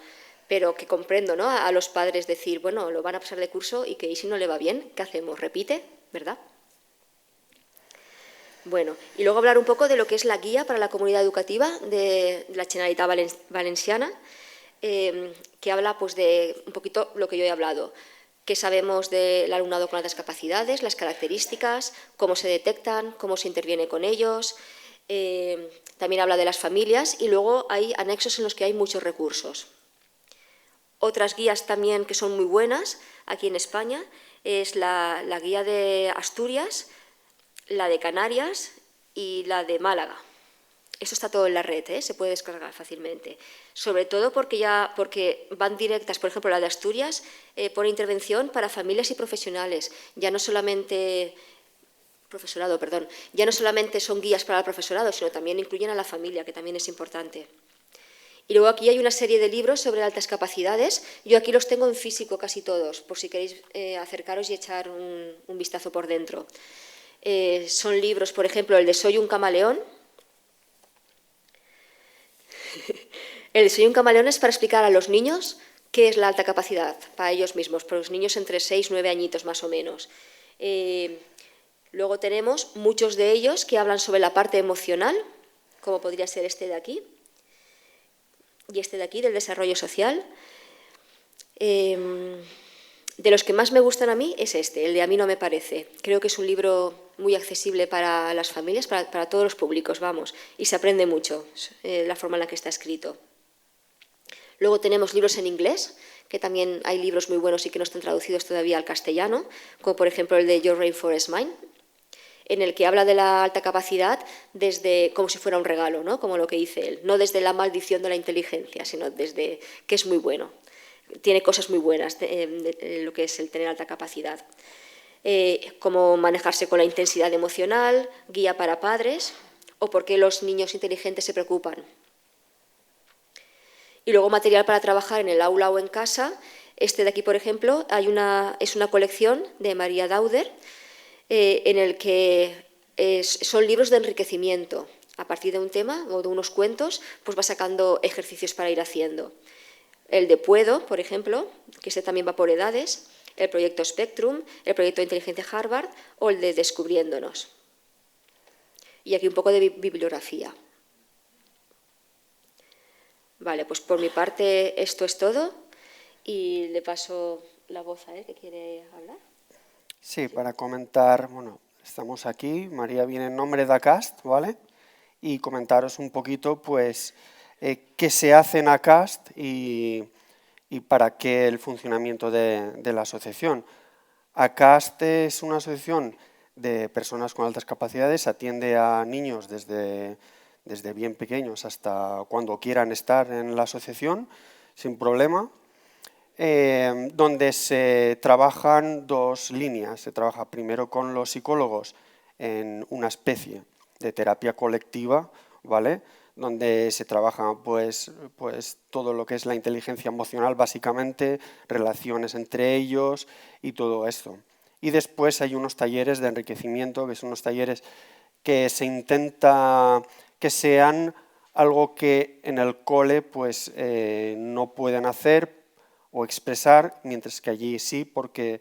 Pero que comprendo, ¿no?, a los padres decir, bueno, lo van a pasar de curso y que ¿y si no le va bien? ¿Qué hacemos? ¿Repite? ¿Verdad? Bueno, y luego hablar un poco de lo que es la guía para la comunidad educativa de la Generalitat Valenciana, que habla pues, de un poquito lo que yo he hablado. ¿Qué sabemos del alumnado con altas capacidades, las características, cómo se detectan, cómo se interviene con ellos? También habla de las familias y luego hay anexos en los que hay muchos recursos. Otras guías también que son muy buenas aquí en España es la guía de Asturias, la de Canarias y la de Málaga. Eso está todo en la red, se puede descargar fácilmente. Sobre todo porque van directas, por ejemplo, la de Asturias pone intervención para familias y profesionales. Ya no solamente son guías para el profesorado, sino también incluyen a la familia, que también es importante. Y luego aquí hay una serie de libros sobre altas capacidades. Yo aquí los tengo en físico casi todos, por si queréis acercaros y echar un vistazo por dentro. Son libros, por ejemplo, el de Soy un camaleón. El de Soy un camaleón es para explicar a los niños qué es la alta capacidad para ellos mismos, para los niños entre 6 y 9 añitos más o menos. Luego tenemos muchos de ellos que hablan sobre la parte emocional, como podría ser este de aquí, y este de aquí, del desarrollo social. De los que más me gustan a mí es este, el de A mí no me parece. Creo que es un libro muy accesible para las familias, para todos los públicos, vamos, y se aprende mucho la forma en la que está escrito. Luego tenemos libros en inglés, que también hay libros muy buenos y que no están traducidos todavía al castellano, como por ejemplo el de Your Rainforest Mine, en el que habla de la alta capacidad desde como si fuera un regalo, ¿no?, como lo que dice él, no desde la maldición de la inteligencia, sino desde que es muy bueno. Tiene cosas muy buenas lo que es el tener alta capacidad. Cómo manejarse con la intensidad emocional, guía para padres, o por qué los niños inteligentes se preocupan. Y luego material para trabajar en el aula o en casa. Este de aquí, por ejemplo, es una colección de María Dauder, en el que son libros de enriquecimiento. A partir de un tema o de unos cuentos, pues va sacando ejercicios para ir haciendo. El de Puedo, por ejemplo, que este también va por edades, el proyecto Spectrum, el proyecto de inteligencia Harvard o el de Descubriéndonos. Y aquí un poco de bibliografía. Vale, pues por mi parte esto es todo y le paso la voz a él, que quiere hablar. Sí, para comentar, bueno, estamos aquí, María viene en nombre de ACAST, ¿vale? Y comentaros un poquito, pues, qué se hace en ACAST y para qué el funcionamiento de la asociación. ACAST es una asociación de personas con altas capacidades, atiende a niños desde bien pequeños hasta cuando quieran estar en la asociación, sin problema, donde se trabajan 2 líneas. Se trabaja primero con los psicólogos en una especie de terapia colectiva, ¿vale?, donde se trabaja pues todo lo que es la inteligencia emocional, básicamente, relaciones entre ellos y todo esto. Y después hay unos talleres de enriquecimiento, que son unos talleres que se intenta que sean algo que en el cole pues, no pueden hacer o expresar, mientras que allí sí, porque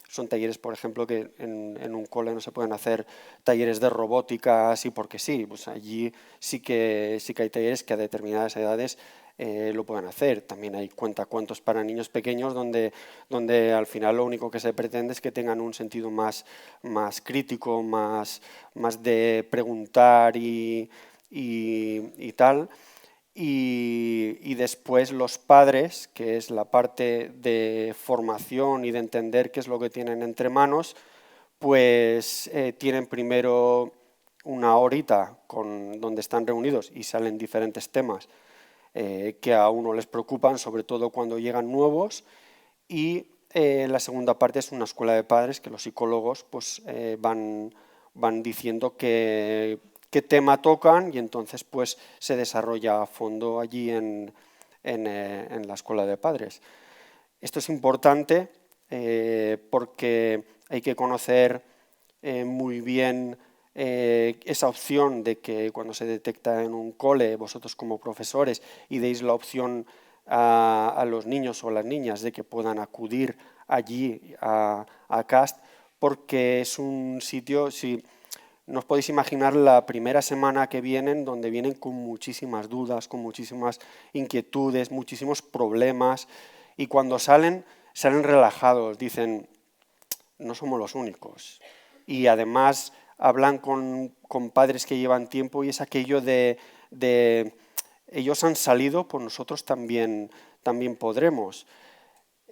son talleres, por ejemplo, que en un cole no se pueden hacer talleres de robótica así porque sí. Pues allí sí que hay talleres que a determinadas edades lo puedan hacer. También hay cuentacuentos para niños pequeños donde al final lo único que se pretende es que tengan un sentido más crítico, más de preguntar y tal. Y después los padres, que es la parte de formación y de entender qué es lo que tienen entre manos, pues tienen primero una horita donde están reunidos y salen diferentes temas que a uno les preocupan, sobre todo cuando llegan nuevos, y la segunda parte es una escuela de padres que los psicólogos pues, van diciendo qué tema tocan y entonces pues, se desarrolla a fondo allí en la escuela de padres. Esto es importante porque hay que conocer muy bien esa opción de que cuando se detecta en un cole, vosotros como profesores, y deis la opción a los niños o las niñas de que puedan acudir allí a CAST, porque es un sitio, si no os podéis imaginar la primera semana que vienen, donde vienen con muchísimas dudas, con muchísimas inquietudes, muchísimos problemas, y cuando salen relajados, dicen, no somos los únicos. Y además hablan con padres que llevan tiempo y es aquello de ellos han salido, pues nosotros también podremos.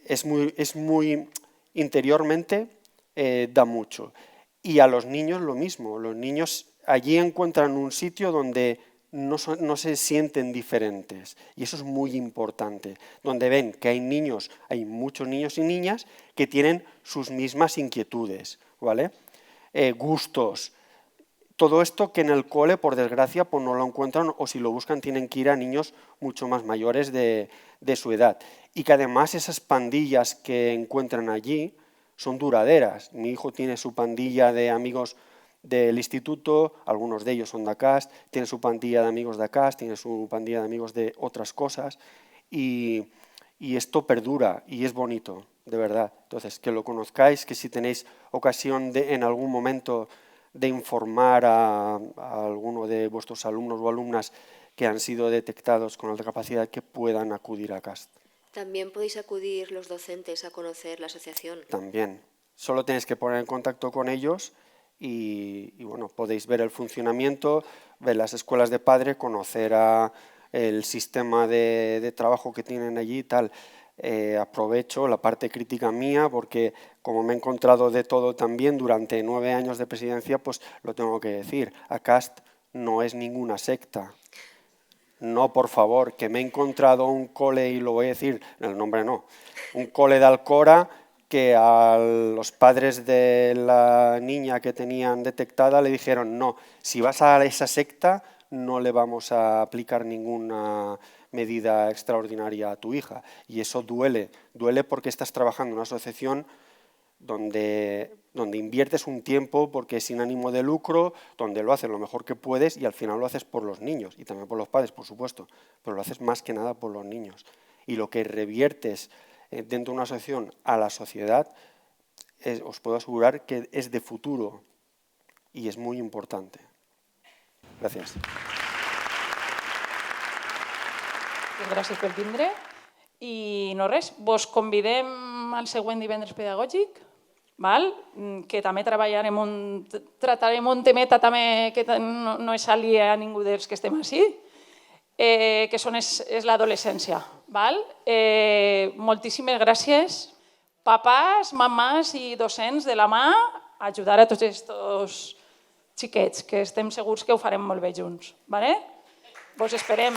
Es muy interiormente da mucho. Y a los niños lo mismo. Los niños allí encuentran un sitio donde no se sienten diferentes. Y eso es muy importante. Donde ven que hay muchos niños y niñas que tienen sus mismas inquietudes, ¿vale? Gustos, todo esto que en el cole, por desgracia, pues no lo encuentran o si lo buscan tienen que ir a niños mucho más mayores de su edad. Y que además esas pandillas que encuentran allí son duraderas. Mi hijo tiene su pandilla de amigos del instituto, algunos de ellos son de ACAST, tiene su pandilla de amigos de ACAST, tiene su pandilla de amigos de otras cosas y esto perdura y es bonito, de verdad. Entonces, que lo conozcáis, que si tenéis ocasión en algún momento de informar a alguno de vuestros alumnos o alumnas que han sido detectados con alta capacidad, que puedan acudir a CAST. También podéis acudir los docentes a conocer la asociación. También. Solo tenéis que poner en contacto con ellos y bueno, podéis ver el funcionamiento, ver las escuelas de padre, conocer el sistema de trabajo que tienen allí y tal. Aprovecho la parte crítica mía porque como me he encontrado de todo también durante 9 años de presidencia, pues lo tengo que decir, ACAST no es ninguna secta. No, por favor, que me he encontrado un cole, y lo voy a decir, el nombre no, un cole de Alcora que a los padres de la niña que tenían detectada le dijeron no, si vas a esa secta no le vamos a aplicar ninguna medida extraordinaria a tu hija. Y eso duele porque estás trabajando en una asociación donde inviertes un tiempo porque es sin ánimo de lucro, donde lo haces lo mejor que puedes y al final lo haces por los niños y también por los padres, por supuesto, pero lo haces más que nada por los niños. Y lo que reviertes dentro de una asociación a la sociedad, os puedo asegurar que es de futuro y es muy importante. Gràcies. Gràcies per vindre. I no res, vos convidem al següent divendres pedagògic, que també tratarem un temeta també que no és aliè a ningú dels que estem així, que és l'adolescència. Moltíssimes gràcies, papàs, mamàs i docents de la mà, a ajudar a tots aquests xiquets, que estem segurs que ho farem molt bé junts. Vos esperem.